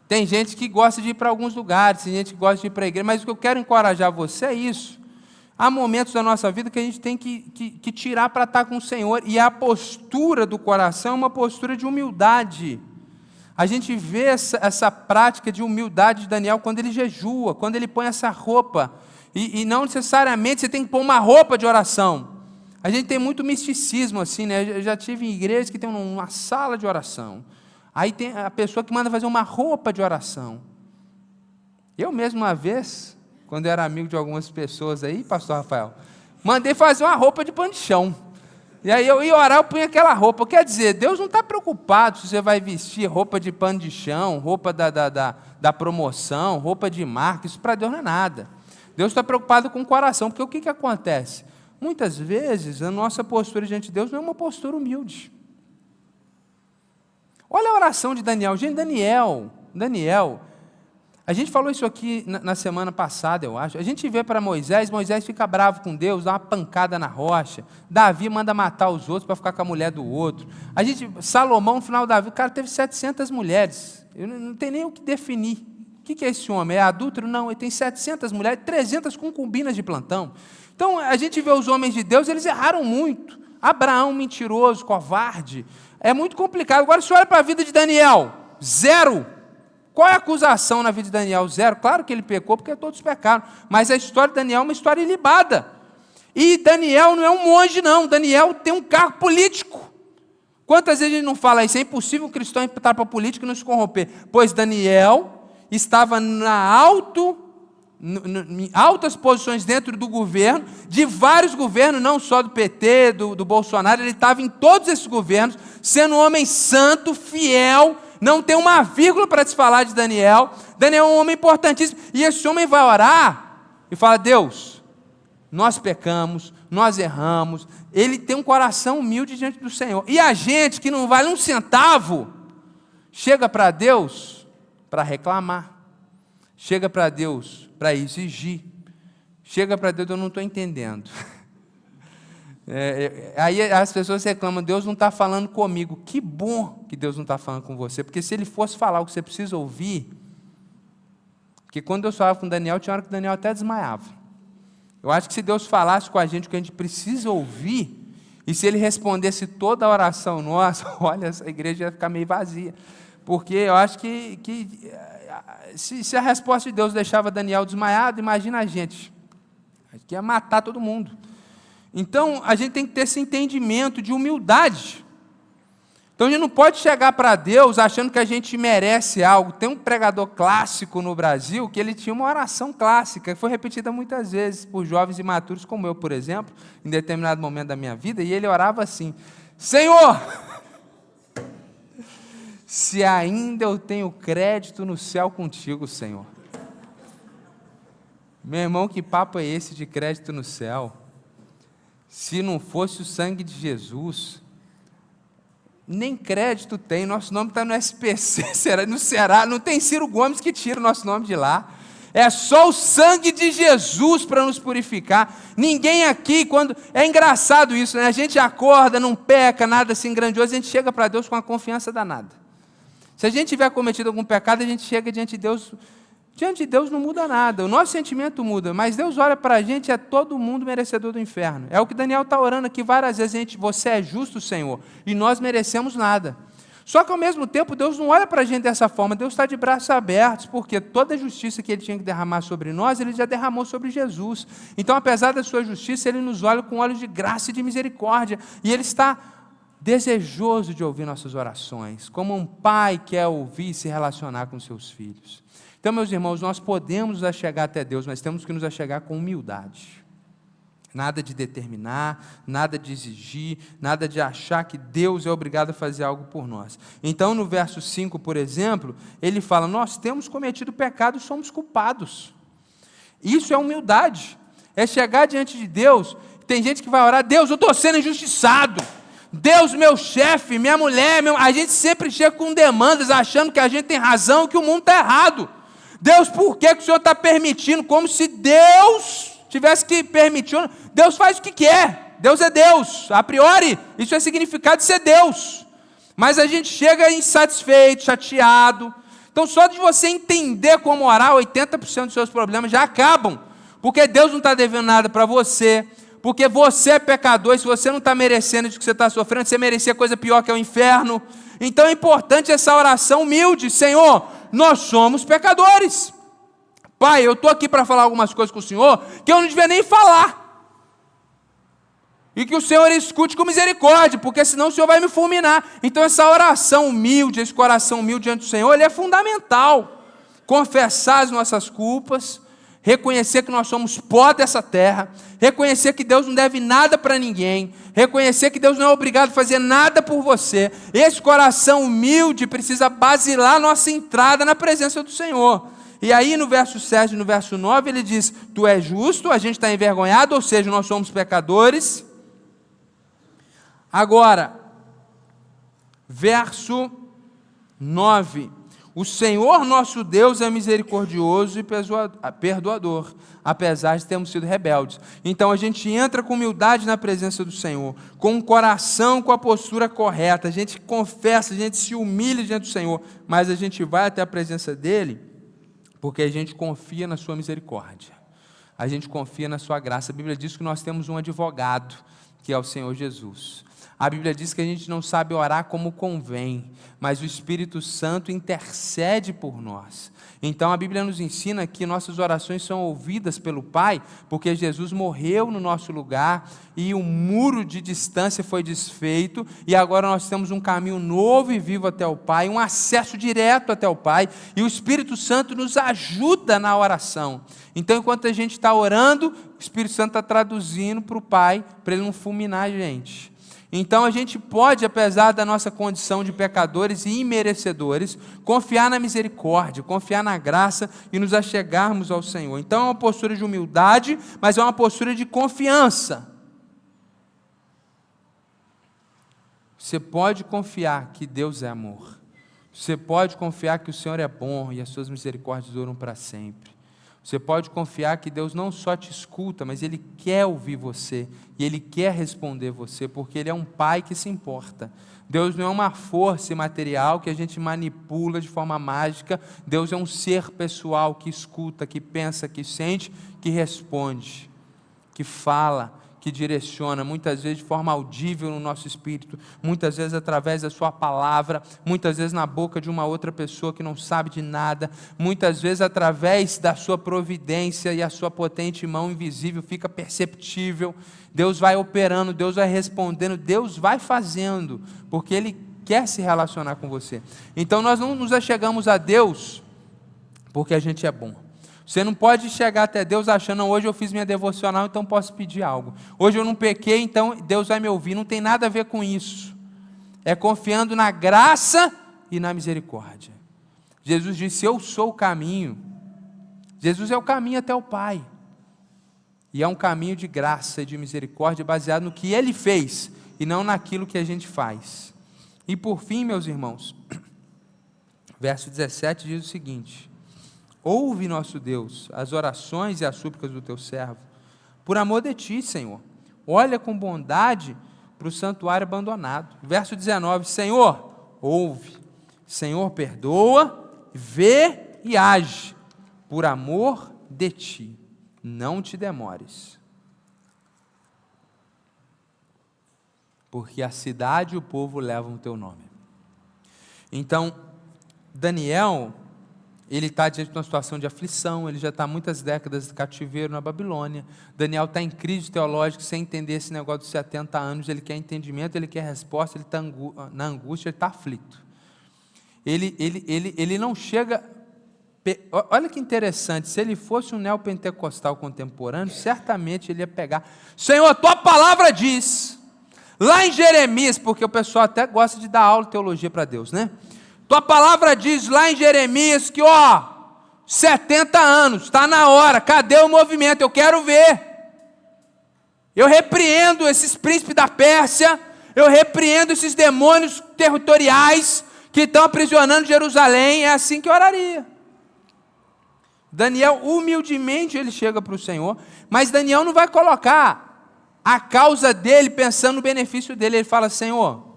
tem gente que gosta de ir para alguns lugares, tem gente que gosta de ir para a igreja, mas o que eu quero encorajar você é isso. Há momentos da nossa vida que a gente tem que tirar para estar com o Senhor, e a postura do coração é uma postura de humildade. A gente vê essa prática de humildade de Daniel quando ele jejua, quando ele põe essa roupa, e não necessariamente você tem que pôr uma roupa de oração. A gente tem muito misticismo assim, né? Eu já tive em igrejas que tem uma sala de oração, aí tem a pessoa que manda fazer uma roupa de oração. Eu mesmo uma vez, quando eu era amigo de algumas pessoas aí, pastor Rafael, mandei fazer uma roupa de pano de chão. E aí eu ia orar, eu punha aquela roupa. Quer dizer, Deus não está preocupado se você vai vestir roupa de pano de chão, roupa da promoção, roupa de marca, isso para Deus não é nada. Deus está preocupado com o coração, porque o que acontece? Muitas vezes a nossa postura diante de Deus não é uma postura humilde. Olha a oração de Daniel. Gente, Daniel, a gente falou isso aqui na semana passada, eu acho. A gente vê para Moisés fica bravo com Deus, dá uma pancada na rocha. Davi manda matar os outros para ficar com a mulher do outro. Salomão, no final, Davi, o cara teve 700 mulheres. Eu não tenho nem o que definir. O que é esse homem? É adúltero? Não, ele tem 700 mulheres, 300 concubinas de plantão. Então, a gente vê os homens de Deus, eles erraram muito. Abraão, mentiroso, covarde. É muito complicado. Agora, se olha para a vida de Daniel, 0. Qual é a acusação na vida de Daniel? 0. Claro que ele pecou, porque todos pecaram. Mas a história de Daniel é uma história ilibada. E Daniel não é um monge, não. Daniel tem um cargo político. Quantas vezes a gente não fala isso? É impossível um cristão entrar para a política e não se corromper. Pois Daniel estava em altas posições dentro do governo, de vários governos, não só do PT, do Bolsonaro, ele estava em todos esses governos, sendo um homem santo, fiel, não tem uma vírgula para te falar de Daniel. Daniel é um homem importantíssimo, e esse homem vai orar e fala, Deus, nós pecamos, nós erramos. Ele tem um coração humilde diante do Senhor, e a gente que não vale um centavo, chega para Deus para reclamar, chega para Deus para exigir, chega para Deus, eu não estou entendendo. Aí as pessoas reclamam, Deus não está falando comigo. Que bom que Deus não está falando com você, porque se Ele fosse falar o que você precisa ouvir, porque quando Deus falava com Daniel, tinha hora que Daniel até desmaiava. Eu acho que se Deus falasse com a gente o que a gente precisa ouvir, e se Ele respondesse toda a oração nossa, olha, essa igreja ia ficar meio vazia, porque eu acho que se a resposta de Deus deixava Daniel desmaiado, imagina a gente que ia matar todo mundo. Então, a gente tem que ter esse entendimento de humildade. Então, a gente não pode chegar para Deus achando que a gente merece algo. Tem um pregador clássico no Brasil que ele tinha uma oração clássica, que foi repetida muitas vezes por jovens imaturos como eu, por exemplo, em determinado momento da minha vida, e ele orava assim: Senhor, se ainda eu tenho crédito no céu contigo, Senhor. Meu irmão, que papo é esse de crédito no céu? Se não fosse o sangue de Jesus, nem crédito tem, nosso nome está no SPC, no Ceará, não tem Ciro Gomes que tira o nosso nome de lá. É só o sangue de Jesus para nos purificar. Ninguém aqui, quando... É engraçado isso, né? A gente acorda, não peca, nada assim grandioso, a gente chega para Deus com uma confiança danada. Se a gente tiver cometido algum pecado, a gente chega diante de Deus. Diante de Deus não muda nada, o nosso sentimento muda, mas Deus olha para a gente, é todo mundo merecedor do inferno. É o que Daniel está orando aqui várias vezes, você é justo, Senhor, e nós merecemos nada. Só que ao mesmo tempo, Deus não olha para a gente dessa forma, Deus está de braços abertos, porque toda a justiça que Ele tinha que derramar sobre nós, Ele já derramou sobre Jesus. Então, apesar da sua justiça, Ele nos olha com olhos de graça e de misericórdia, e Ele está desejoso de ouvir nossas orações, como um pai quer ouvir e se relacionar com seus filhos. Então, meus irmãos, nós podemos nos achegar até Deus, mas temos que nos achegar com humildade. Nada de determinar, nada de exigir, nada de achar que Deus é obrigado a fazer algo por nós. Então, no verso 5, por exemplo, ele fala, nós temos cometido pecado e somos culpados. Isso é humildade, é chegar diante de Deus. Tem gente que vai orar, Deus, eu estou sendo injustiçado. Deus, meu chefe, minha mulher, a gente sempre chega com demandas, achando que a gente tem razão e que o mundo está errado. Deus, por que o Senhor está permitindo? Como se Deus tivesse que permitir. Deus faz o que quer. Deus é Deus. A priori, isso é significado de ser Deus. Mas a gente chega insatisfeito, chateado. Então, só de você entender como orar, 80% dos seus problemas já acabam. Porque Deus não está devendo nada para você. Porque você é pecador. E se você não está merecendo isso que você está sofrendo, você merecia coisa pior que é o inferno. Então, é importante essa oração humilde. Senhor, nós somos pecadores. Pai, eu estou aqui para falar algumas coisas com o Senhor que eu não devia nem falar. E que o Senhor escute com misericórdia, porque senão o Senhor vai me fulminar. Então essa oração humilde, esse coração humilde diante do Senhor, ele é fundamental. Confessar as nossas culpas, reconhecer que nós somos pó dessa terra, reconhecer que Deus não deve nada para ninguém, reconhecer que Deus não é obrigado a fazer nada por você. Esse coração humilde precisa basilar nossa entrada na presença do Senhor. E aí no verso 7 e no verso 9 ele diz, tu és justo, a gente está envergonhado, ou seja, nós somos pecadores. Agora, verso 9, o Senhor nosso Deus é misericordioso e perdoador, apesar de termos sido rebeldes. Então a gente entra com humildade na presença do Senhor, com o coração, com a postura correta, a gente confessa, a gente se humilha diante do Senhor, mas a gente vai até a presença dEle, porque a gente confia na sua misericórdia, a gente confia na sua graça. A Bíblia diz que nós temos um advogado, que é o Senhor Jesus. A Bíblia diz que a gente não sabe orar como convém, mas o Espírito Santo intercede por nós. Então a Bíblia nos ensina que nossas orações são ouvidas pelo Pai, porque Jesus morreu no nosso lugar e o muro de distância foi desfeito e agora nós temos um caminho novo e vivo até o Pai, um acesso direto até o Pai, e o Espírito Santo nos ajuda na oração. Então enquanto a gente está orando, o Espírito Santo está traduzindo para o Pai, para Ele não fulminar a gente. Então a gente pode, apesar da nossa condição de pecadores e imerecedores, confiar na misericórdia, confiar na graça e nos achegarmos ao Senhor. Então é uma postura de humildade, mas é uma postura de confiança. Você pode confiar que Deus é amor. Você pode confiar que o Senhor é bom e as suas misericórdias duram para sempre. Você pode confiar que Deus não só te escuta, mas Ele quer ouvir você, e Ele quer responder você, porque Ele é um Pai que se importa. Deus não é uma força imaterial que a gente manipula de forma mágica. Deus é um ser pessoal que escuta, que pensa, que sente, que responde, que fala, que direciona, muitas vezes de forma audível no nosso espírito, muitas vezes através da sua palavra, muitas vezes na boca de uma outra pessoa que não sabe de nada, muitas vezes através da sua providência, e a sua potente mão invisível fica perceptível. Deus vai operando, Deus vai respondendo, Deus vai fazendo, porque Ele quer se relacionar com você. Então nós não nos achegamos a Deus porque a gente é bom. Você não pode chegar até Deus achando, não, hoje eu fiz minha devocional, então posso pedir algo. Hoje eu não pequei, então Deus vai me ouvir. Não tem nada a ver com isso. É confiando na graça e na misericórdia. Jesus disse, eu sou o caminho. Jesus é o caminho até o Pai. E é um caminho de graça e de misericórdia baseado no que Ele fez e não naquilo que a gente faz. E por fim, meus irmãos, verso 17 diz o seguinte: ouve, nosso Deus, as orações e as súplicas do teu servo, por amor de ti, Senhor. Olha com bondade para o santuário abandonado. Verso 19, Senhor, ouve. Senhor, perdoa, vê e age, por amor de ti. Não te demores. Porque a cidade e o povo levam o teu nome. Então, Daniel, ele está diante de uma situação de aflição, ele já está há muitas décadas de cativeiro na Babilônia. Daniel está em crise teológica, sem entender esse negócio dos 70 anos, ele quer entendimento, ele quer resposta, ele está na angústia, ele está aflito. Ele não chega... Olha que interessante, se ele fosse um neopentecostal contemporâneo, certamente ele ia pegar, Senhor, tua palavra diz, lá em Jeremias, porque o pessoal até gosta de dar aula de teologia para Deus, né? Tua palavra diz lá em Jeremias que, 70 anos, está na hora, cadê o movimento? Eu quero ver. Eu repreendo esses príncipes da Pérsia, eu repreendo esses demônios territoriais que estão aprisionando Jerusalém, é assim que eu oraria. Daniel, humildemente, ele chega para o Senhor, mas Daniel não vai colocar a causa dele pensando no benefício dele. Ele fala, Senhor,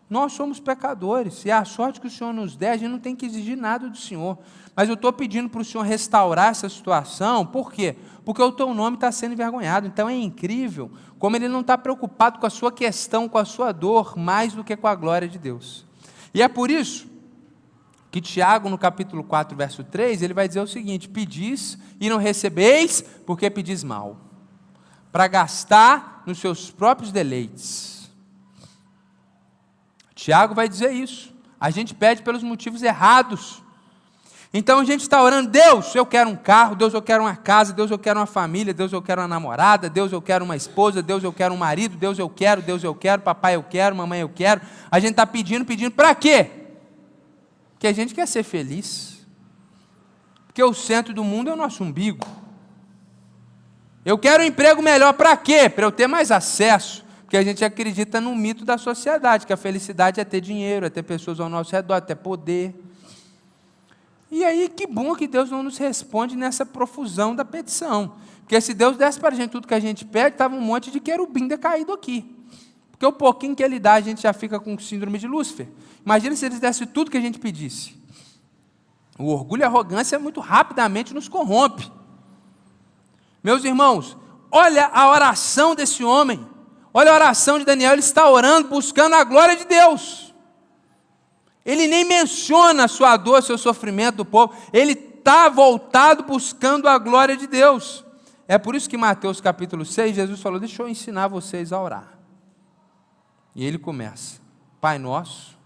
nós somos pecadores, e a sorte que o Senhor nos der, a gente não tem que exigir nada do Senhor, mas eu estou pedindo para o Senhor restaurar essa situação. Por quê? Porque o teu nome está sendo envergonhado. Então é incrível como ele não está preocupado com a sua questão, com a sua dor, mais do que com a glória de Deus. E é por isso que Tiago, no capítulo 4, verso 3, ele vai dizer o seguinte: pedis e não recebeis, porque pedis mal, para gastar nos seus próprios deleites. Tiago vai dizer isso. A gente pede pelos motivos errados. Então a gente está orando, Deus, eu quero um carro, Deus, eu quero uma casa, Deus, eu quero uma família, Deus, eu quero uma namorada, Deus, eu quero uma esposa, Deus, eu quero um marido, Deus, eu quero, papai, eu quero, mamãe, eu quero. A gente está pedindo para quê? Porque a gente quer ser feliz. Porque o centro do mundo é o nosso umbigo. Eu quero um emprego melhor para quê? Para eu ter mais acesso. Porque a gente acredita no mito da sociedade, que a felicidade é ter dinheiro, é ter pessoas ao nosso redor, é ter poder. E aí, que bom que Deus não nos responde nessa profusão da petição. Porque se Deus desse para a gente tudo que a gente pede, estava um monte de querubim decaído aqui. Porque o pouquinho que Ele dá, a gente já fica com síndrome de Lúcifer. Imagina se Ele desse tudo que a gente pedisse. O orgulho e a arrogância muito rapidamente nos corrompe. Meus irmãos, olha a oração desse homem. Olha a oração de Daniel, ele está orando, buscando a glória de Deus. Ele nem menciona a sua dor, seu sofrimento do povo. Ele está voltado buscando a glória de Deus. É por isso que em Mateus capítulo 6, Jesus falou, deixa eu ensinar vocês a orar. E ele começa, Pai nosso,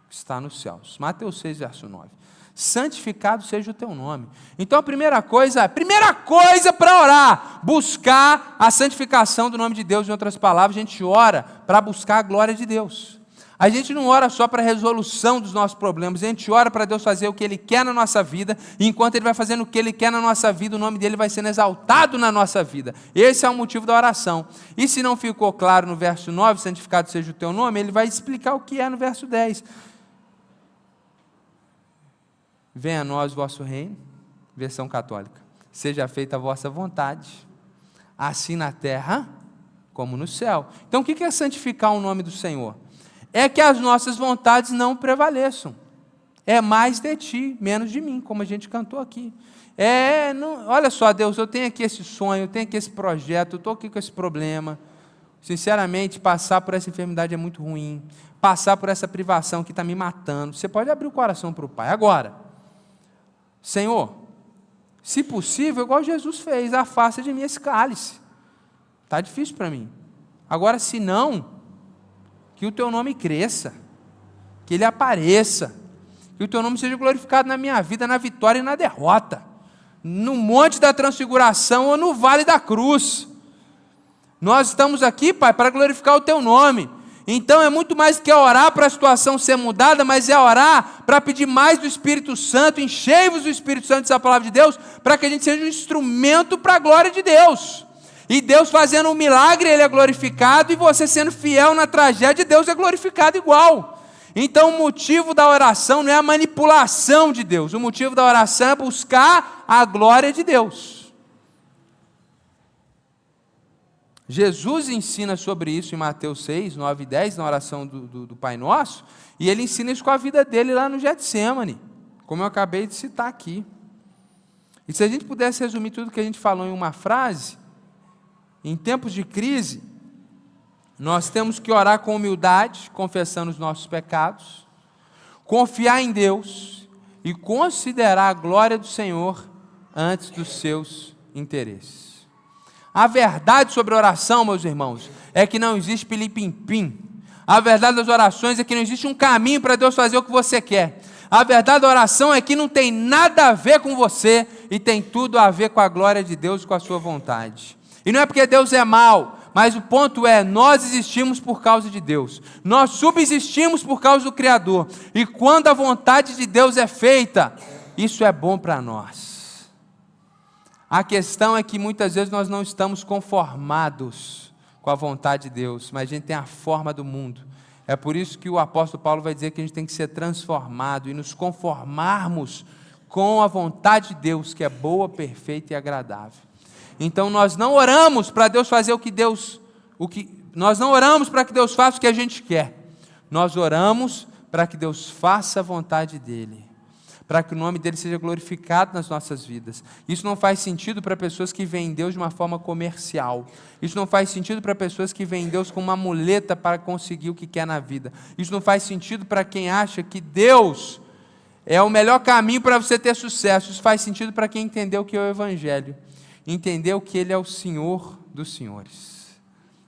que está nos céus. Mateus 6, verso 9. Santificado seja o teu nome. Então a primeira coisa para orar, buscar a santificação do nome de Deus. Em outras palavras, a gente ora para buscar a glória de Deus. A gente não ora só para a resolução dos nossos problemas, a gente ora para Deus fazer o que Ele quer na nossa vida, e enquanto Ele vai fazendo o que Ele quer na nossa vida, o nome dEle vai sendo exaltado na nossa vida. Esse é o motivo da oração. E se não ficou claro no verso 9, santificado seja o teu nome, Ele vai explicar o que é no verso 10. Venha a nós o vosso reino, versão católica. seja feita a vossa vontade, assim na terra como no céu. Então, o que é santificar o nome do Senhor? É que as nossas vontades não prevaleçam. É mais de ti, menos de mim, como a gente cantou aqui. Olha só, Deus, eu tenho aqui esse sonho, eu tenho aqui esse projeto, eu estou aqui com esse problema. Sinceramente, passar por essa enfermidade é muito ruim. Passar por essa privação que está me matando. Você pode abrir o coração para o Pai. Agora, Senhor, se possível, igual Jesus fez, afasta de mim esse cálice. Está difícil para mim. Agora, se não, que o teu nome cresça, que ele apareça, que o teu nome seja glorificado na minha vida, na vitória e na derrota, no monte da transfiguração ou no vale da cruz. Nós estamos aqui, Pai, para glorificar o teu nome. Então é muito mais que orar para a situação ser mudada, mas é orar para pedir mais do Espírito Santo, enchei-vos do Espírito Santo, essa palavra de Deus, para que a gente seja um instrumento para a glória de Deus. E Deus fazendo um milagre, Ele é glorificado, e você sendo fiel na tragédia, Deus é glorificado igual. Então o motivo da oração não é a manipulação de Deus, o motivo da oração é buscar a glória de Deus. Jesus ensina sobre isso em Mateus 6, 9 e 10, na oração do Pai Nosso, e Ele ensina isso com a vida dele lá no Getsêmani, como eu acabei de citar aqui. E se a gente pudesse resumir tudo que a gente falou em uma frase, em tempos de crise, nós temos que orar com humildade, confessando os nossos pecados, confiar em Deus e considerar a glória do Senhor antes dos seus interesses. A verdade sobre a oração, meus irmãos, é que não existe pili-pim-pim. A verdade das orações é que não existe um caminho para Deus fazer o que você quer. A verdade da oração é que não tem nada a ver com você e tem tudo a ver com a glória de Deus e com a sua vontade. E não é porque Deus é mau, mas o ponto é, nós existimos por causa de Deus. Nós subsistimos por causa do Criador. E quando a vontade de Deus é feita, isso é bom para nós. A questão é que muitas vezes nós não estamos conformados com a vontade de Deus, mas a gente tem a forma do mundo. É por isso que o apóstolo Paulo vai dizer que a gente tem que ser transformado e nos conformarmos com a vontade de Deus, que é boa, perfeita e agradável. Então nós não oramos para Deus fazer nós não oramos para que Deus faça o que a gente quer. Nós oramos para que Deus faça a vontade dEle, para que o nome dEle seja glorificado nas nossas vidas. Isso não faz sentido para pessoas que veem Deus de uma forma comercial. Isso não faz sentido para pessoas que veem Deus como uma muleta para conseguir o que quer na vida. Isso não faz sentido para quem acha que Deus é o melhor caminho para você ter sucesso. Isso faz sentido para quem entendeu o que é o Evangelho. Entendeu que Ele é o Senhor dos senhores.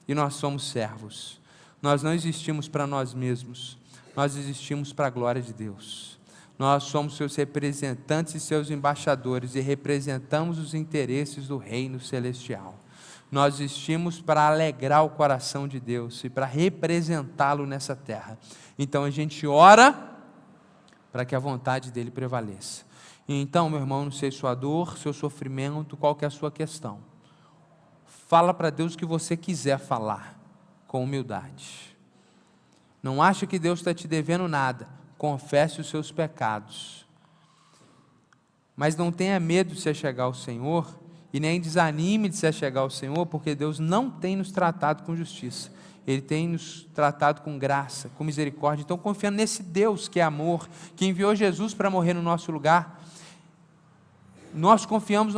E nós somos servos. Nós não existimos para nós mesmos. Nós existimos para a glória de Deus. Nós somos seus representantes e seus embaixadores e representamos os interesses do reino celestial. Nós existimos para alegrar o coração de Deus e para representá-lo nessa terra. Então a gente ora para que a vontade dEle prevaleça. Então, meu irmão, não sei sua dor, seu sofrimento, qual que é a sua questão. Fala para Deus o que você quiser falar, com humildade. Não acha que Deus está te devendo nada. Confesse os seus pecados. Mas não tenha medo de se achegar ao Senhor, e nem desanime de se achegar ao Senhor, porque Deus não tem nos tratado com justiça. Ele tem nos tratado com graça, com misericórdia. Então, confiando nesse Deus que é amor, que enviou Jesus para morrer no nosso lugar, nós confiamos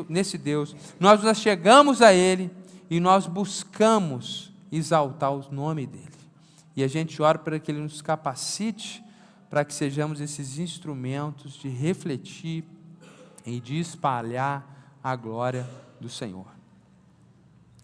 nesse Deus, nós nos achegamos a Ele, e nós buscamos exaltar o nome dEle. E a gente ora para que Ele nos capacite, para que sejamos esses instrumentos de refletir e de espalhar a glória do Senhor.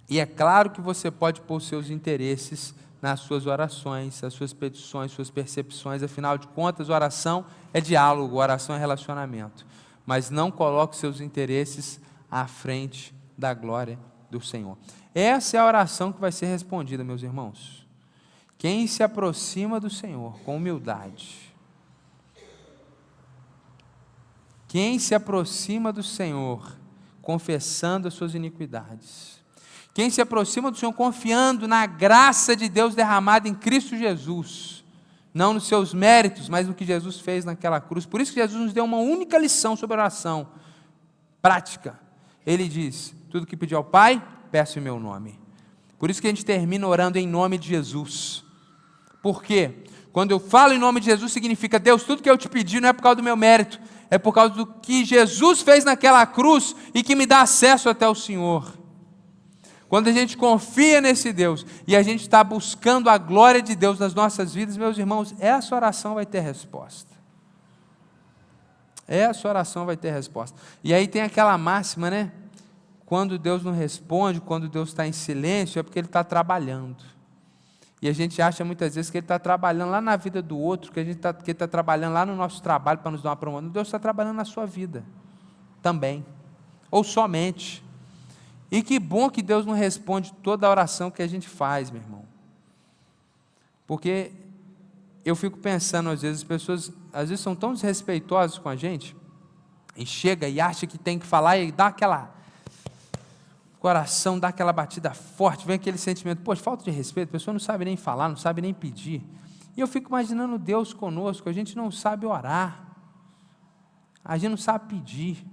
E é claro que você pode pôr seus interesses nas suas orações, as suas petições, suas percepções, afinal de contas, oração é diálogo, oração é relacionamento. Mas não coloque seus interesses à frente da glória do Senhor. Essa é a oração que vai ser respondida, meus irmãos. Quem se aproxima do Senhor com humildade, quem se aproxima do Senhor confessando as suas iniquidades, quem se aproxima do Senhor confiando na graça de Deus derramada em Cristo Jesus, não nos seus méritos, mas no que Jesus fez naquela cruz. Por isso que Jesus nos deu uma única lição sobre oração prática. Ele diz: tudo que pedi ao Pai, peço em meu nome. Por isso que a gente termina orando em nome de Jesus. Por quê? Quando eu falo em nome de Jesus, significa: Deus, tudo que eu te pedi não é por causa do meu mérito, é por causa do que Jesus fez naquela cruz e que me dá acesso até o Senhor. Quando a gente confia nesse Deus e a gente está buscando a glória de Deus nas nossas vidas, meus irmãos, essa oração vai ter resposta. Essa oração vai ter resposta. E aí tem aquela máxima, né? Quando Deus não responde, quando Deus está em silêncio, é porque Ele está trabalhando. E a gente acha muitas vezes que Ele está trabalhando lá na vida do outro, que Ele está trabalhando lá no nosso trabalho para nos dar uma promoção. Deus está trabalhando na sua vida também, ou somente. E que bom que Deus não responde toda a oração que a gente faz, meu irmão. Porque eu fico pensando, às vezes, as pessoas às vezes são tão desrespeitosas com a gente, e chega e acha que tem que falar, e dá aquela, coração dá aquela batida forte, vem aquele sentimento, poxa, falta de respeito, a pessoa não sabe nem falar, não sabe nem pedir. E eu fico imaginando Deus conosco, a gente não sabe orar, a gente não sabe pedir.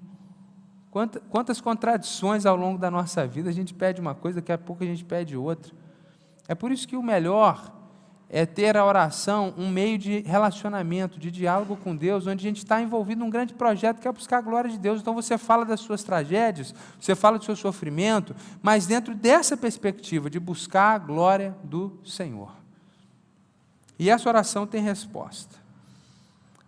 Quantas contradições ao longo da nossa vida, a gente pede uma coisa, daqui a pouco a gente pede outra. É por isso que o melhor é ter a oração um meio de relacionamento, de diálogo com Deus, onde a gente está envolvido num grande projeto que é buscar a glória de Deus. Então você fala das suas tragédias, você fala do seu sofrimento, mas dentro dessa perspectiva de buscar a glória do Senhor. E essa oração tem resposta.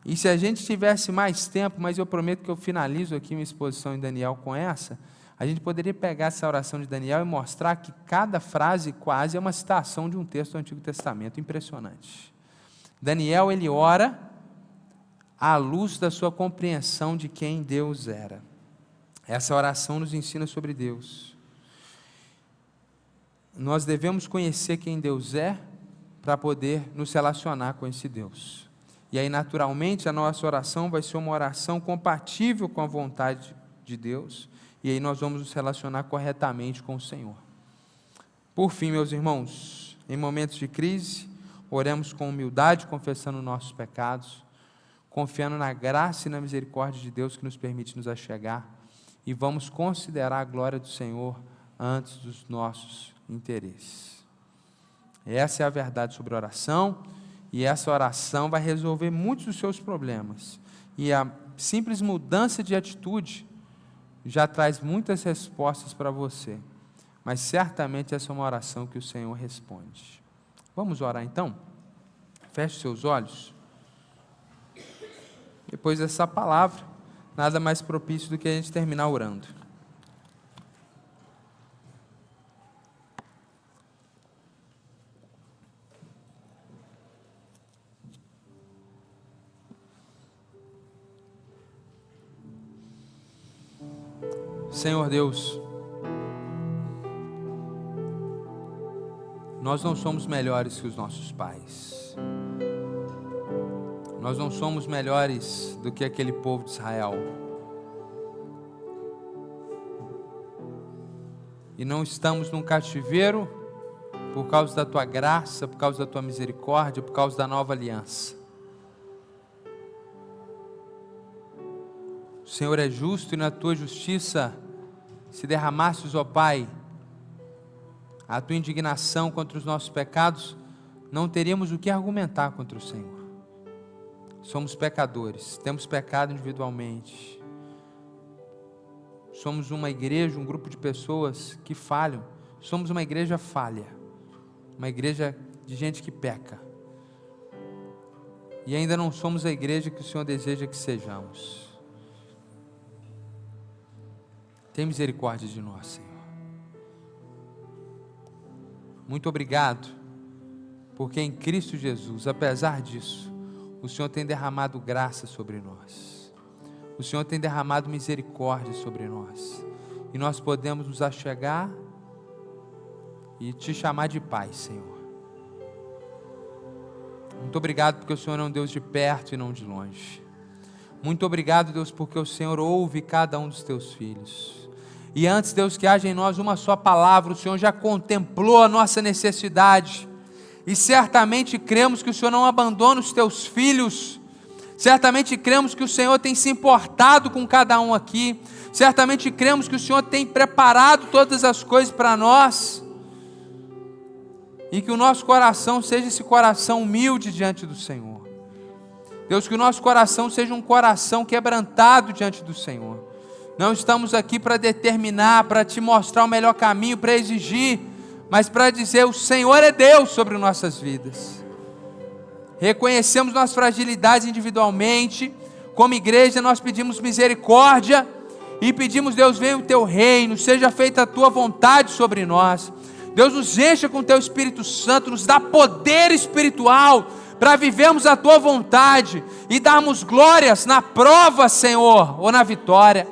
E se a gente tivesse mais tempo, mas eu prometo que eu finalizo aqui minha exposição em Daniel com essa, a gente poderia pegar essa oração de Daniel e mostrar que cada frase quase é uma citação de um texto do Antigo Testamento, impressionante. Daniel, ele ora à luz da sua compreensão de quem Deus era. Essa oração nos ensina sobre Deus. Nós devemos conhecer quem Deus é para poder nos relacionar com esse Deus. E aí, naturalmente, a nossa oração vai ser uma oração compatível com a vontade de Deus, e aí nós vamos nos relacionar corretamente com o Senhor. Por fim, meus irmãos, em momentos de crise, oremos com humildade, confessando nossos pecados, confiando na graça e na misericórdia de Deus que nos permite nos achegar, e vamos considerar a glória do Senhor antes dos nossos interesses. Essa é a verdade sobre a oração, e essa oração vai resolver muitos dos seus problemas. E a simples mudança de atitude já traz muitas respostas para você. Mas certamente essa é uma oração que o Senhor responde. Vamos orar então? Feche seus olhos. Depois dessa palavra, nada mais propício do que a gente terminar orando. Senhor Deus, nós não somos melhores que os nossos pais, nós não somos melhores do que aquele povo de Israel, e não estamos num cativeiro por causa da Tua graça, por causa da Tua misericórdia, por causa da nova aliança. O Senhor é justo e na Tua justiça, se derramasses, ó Pai, a Tua indignação contra os nossos pecados, não teríamos o que argumentar contra o Senhor. Somos pecadores, temos pecado individualmente. Somos uma igreja, um grupo de pessoas que falham. Somos uma igreja falha, uma igreja de gente que peca. E ainda não somos a igreja que o Senhor deseja que sejamos. Tem misericórdia de nós, Senhor. Muito obrigado, porque em Cristo Jesus, apesar disso, o Senhor tem derramado graça sobre nós. O Senhor tem derramado misericórdia sobre nós. E nós podemos nos achegar e Te chamar de Pai, Senhor. Muito obrigado, porque o Senhor é um Deus de perto e não de longe. Muito obrigado, Deus, porque o Senhor ouve cada um dos Teus filhos. E antes, Deus, que haja em nós uma só palavra, o Senhor já contemplou a nossa necessidade. E certamente cremos que o Senhor não abandona os Teus filhos. Certamente cremos que o Senhor tem se importado com cada um aqui. Certamente cremos que o Senhor tem preparado todas as coisas para nós. E que o nosso coração seja esse coração humilde diante do Senhor. Deus, que o nosso coração seja um coração quebrantado diante do Senhor. Não estamos aqui para determinar, para te mostrar o melhor caminho, para exigir, mas para dizer: o Senhor é Deus sobre nossas vidas. Reconhecemos nossas fragilidades individualmente. Como igreja nós pedimos misericórdia e pedimos: Deus, venha o teu reino, seja feita a tua vontade sobre nós. Deus, nos encha com o teu Espírito Santo, nos dá poder espiritual para vivermos a tua vontade e darmos glórias na prova, Senhor, ou na vitória.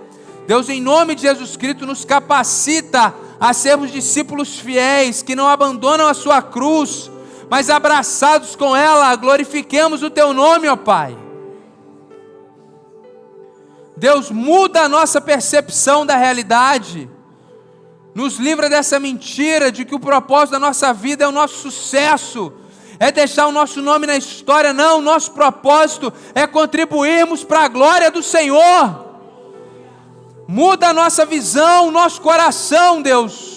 Deus, em nome de Jesus Cristo, nos capacita a sermos discípulos fiéis, que não abandonam a sua cruz, mas abraçados com ela, glorifiquemos o teu nome, ó Pai. Deus, muda a nossa percepção da realidade, nos livra dessa mentira de que o propósito da nossa vida é o nosso sucesso, é deixar o nosso nome na história. Não, o nosso propósito é contribuirmos para a glória do Senhor. Muda a nossa visão, o nosso coração, Deus.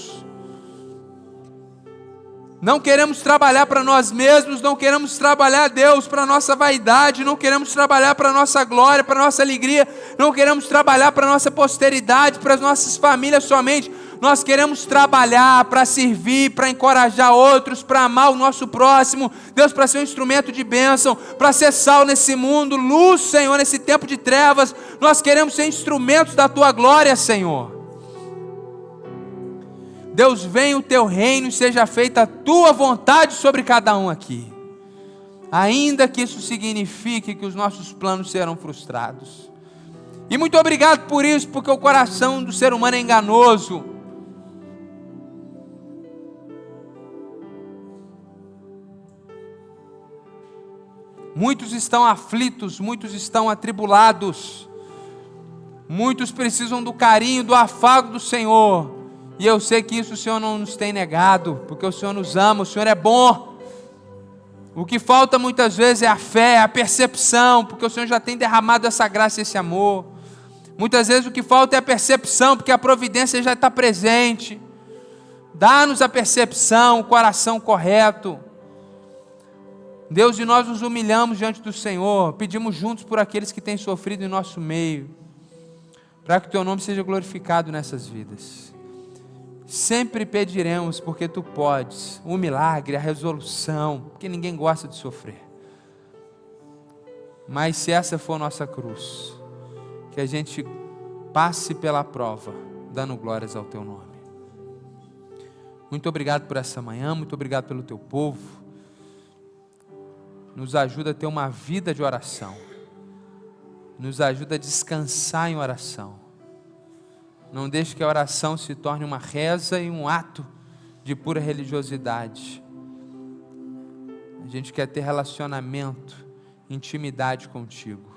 Não queremos trabalhar para nós mesmos, não queremos trabalhar, Deus, para a nossa vaidade, não queremos trabalhar para a nossa glória, para a nossa alegria, não queremos trabalhar para a nossa posteridade, para as nossas famílias somente. Nós queremos trabalhar para servir, para encorajar outros, para amar o nosso próximo, Deus, para ser um instrumento de bênção, para ser sal nesse mundo, luz, Senhor, nesse tempo de trevas. Nós queremos ser instrumentos da tua glória, Senhor. Deus, venha o teu reino e seja feita a tua vontade sobre cada um aqui, ainda que isso signifique que os nossos planos serão frustrados. E muito obrigado por isso, porque o coração do ser humano é enganoso. Muitos estão aflitos, muitos estão atribulados, muitos precisam do carinho, do afago do Senhor. E eu sei que isso o Senhor não nos tem negado, porque o Senhor nos ama, o Senhor é bom. O que falta muitas vezes é a fé, a percepção, porque o Senhor já tem derramado essa graça e esse amor. Muitas vezes o que falta é a percepção, porque a providência já está presente. Dá-nos a percepção, o coração correto. Deus, e nós nos humilhamos diante do Senhor, pedimos juntos por aqueles que têm sofrido em nosso meio, para que o teu nome seja glorificado nessas vidas. Sempre pediremos, porque tu podes, o milagre, a resolução, porque ninguém gosta de sofrer. Mas se essa for a nossa cruz, que a gente passe pela prova, dando glórias ao teu nome. Muito obrigado por essa manhã, muito obrigado pelo teu povo. Nos ajuda a ter uma vida de oração, nos ajuda a descansar em oração. Não deixe que a oração se torne uma reza e um ato de pura religiosidade. A gente quer ter relacionamento, intimidade contigo.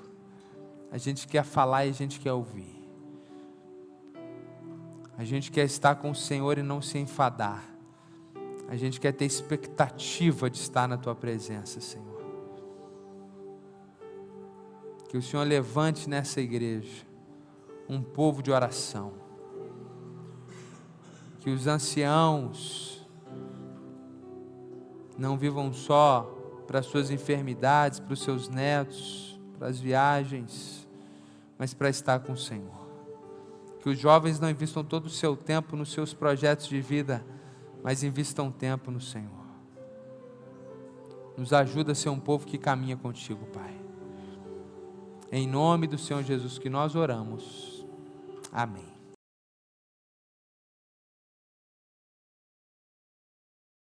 A gente quer falar e a gente quer ouvir. A gente quer estar com o Senhor e não se enfadar. A gente quer ter expectativa de estar na tua presença, Senhor. Que o Senhor levante nessa igreja um povo de oração. Que os anciãos não vivam só para as suas enfermidades, para os seus netos, para as viagens, mas para estar com o Senhor. Que os jovens não investam todo o seu tempo nos seus projetos de vida, mas investam tempo no Senhor. Nos ajuda a ser um povo que caminha contigo, Pai. Em nome do Senhor Jesus que nós oramos. Amém.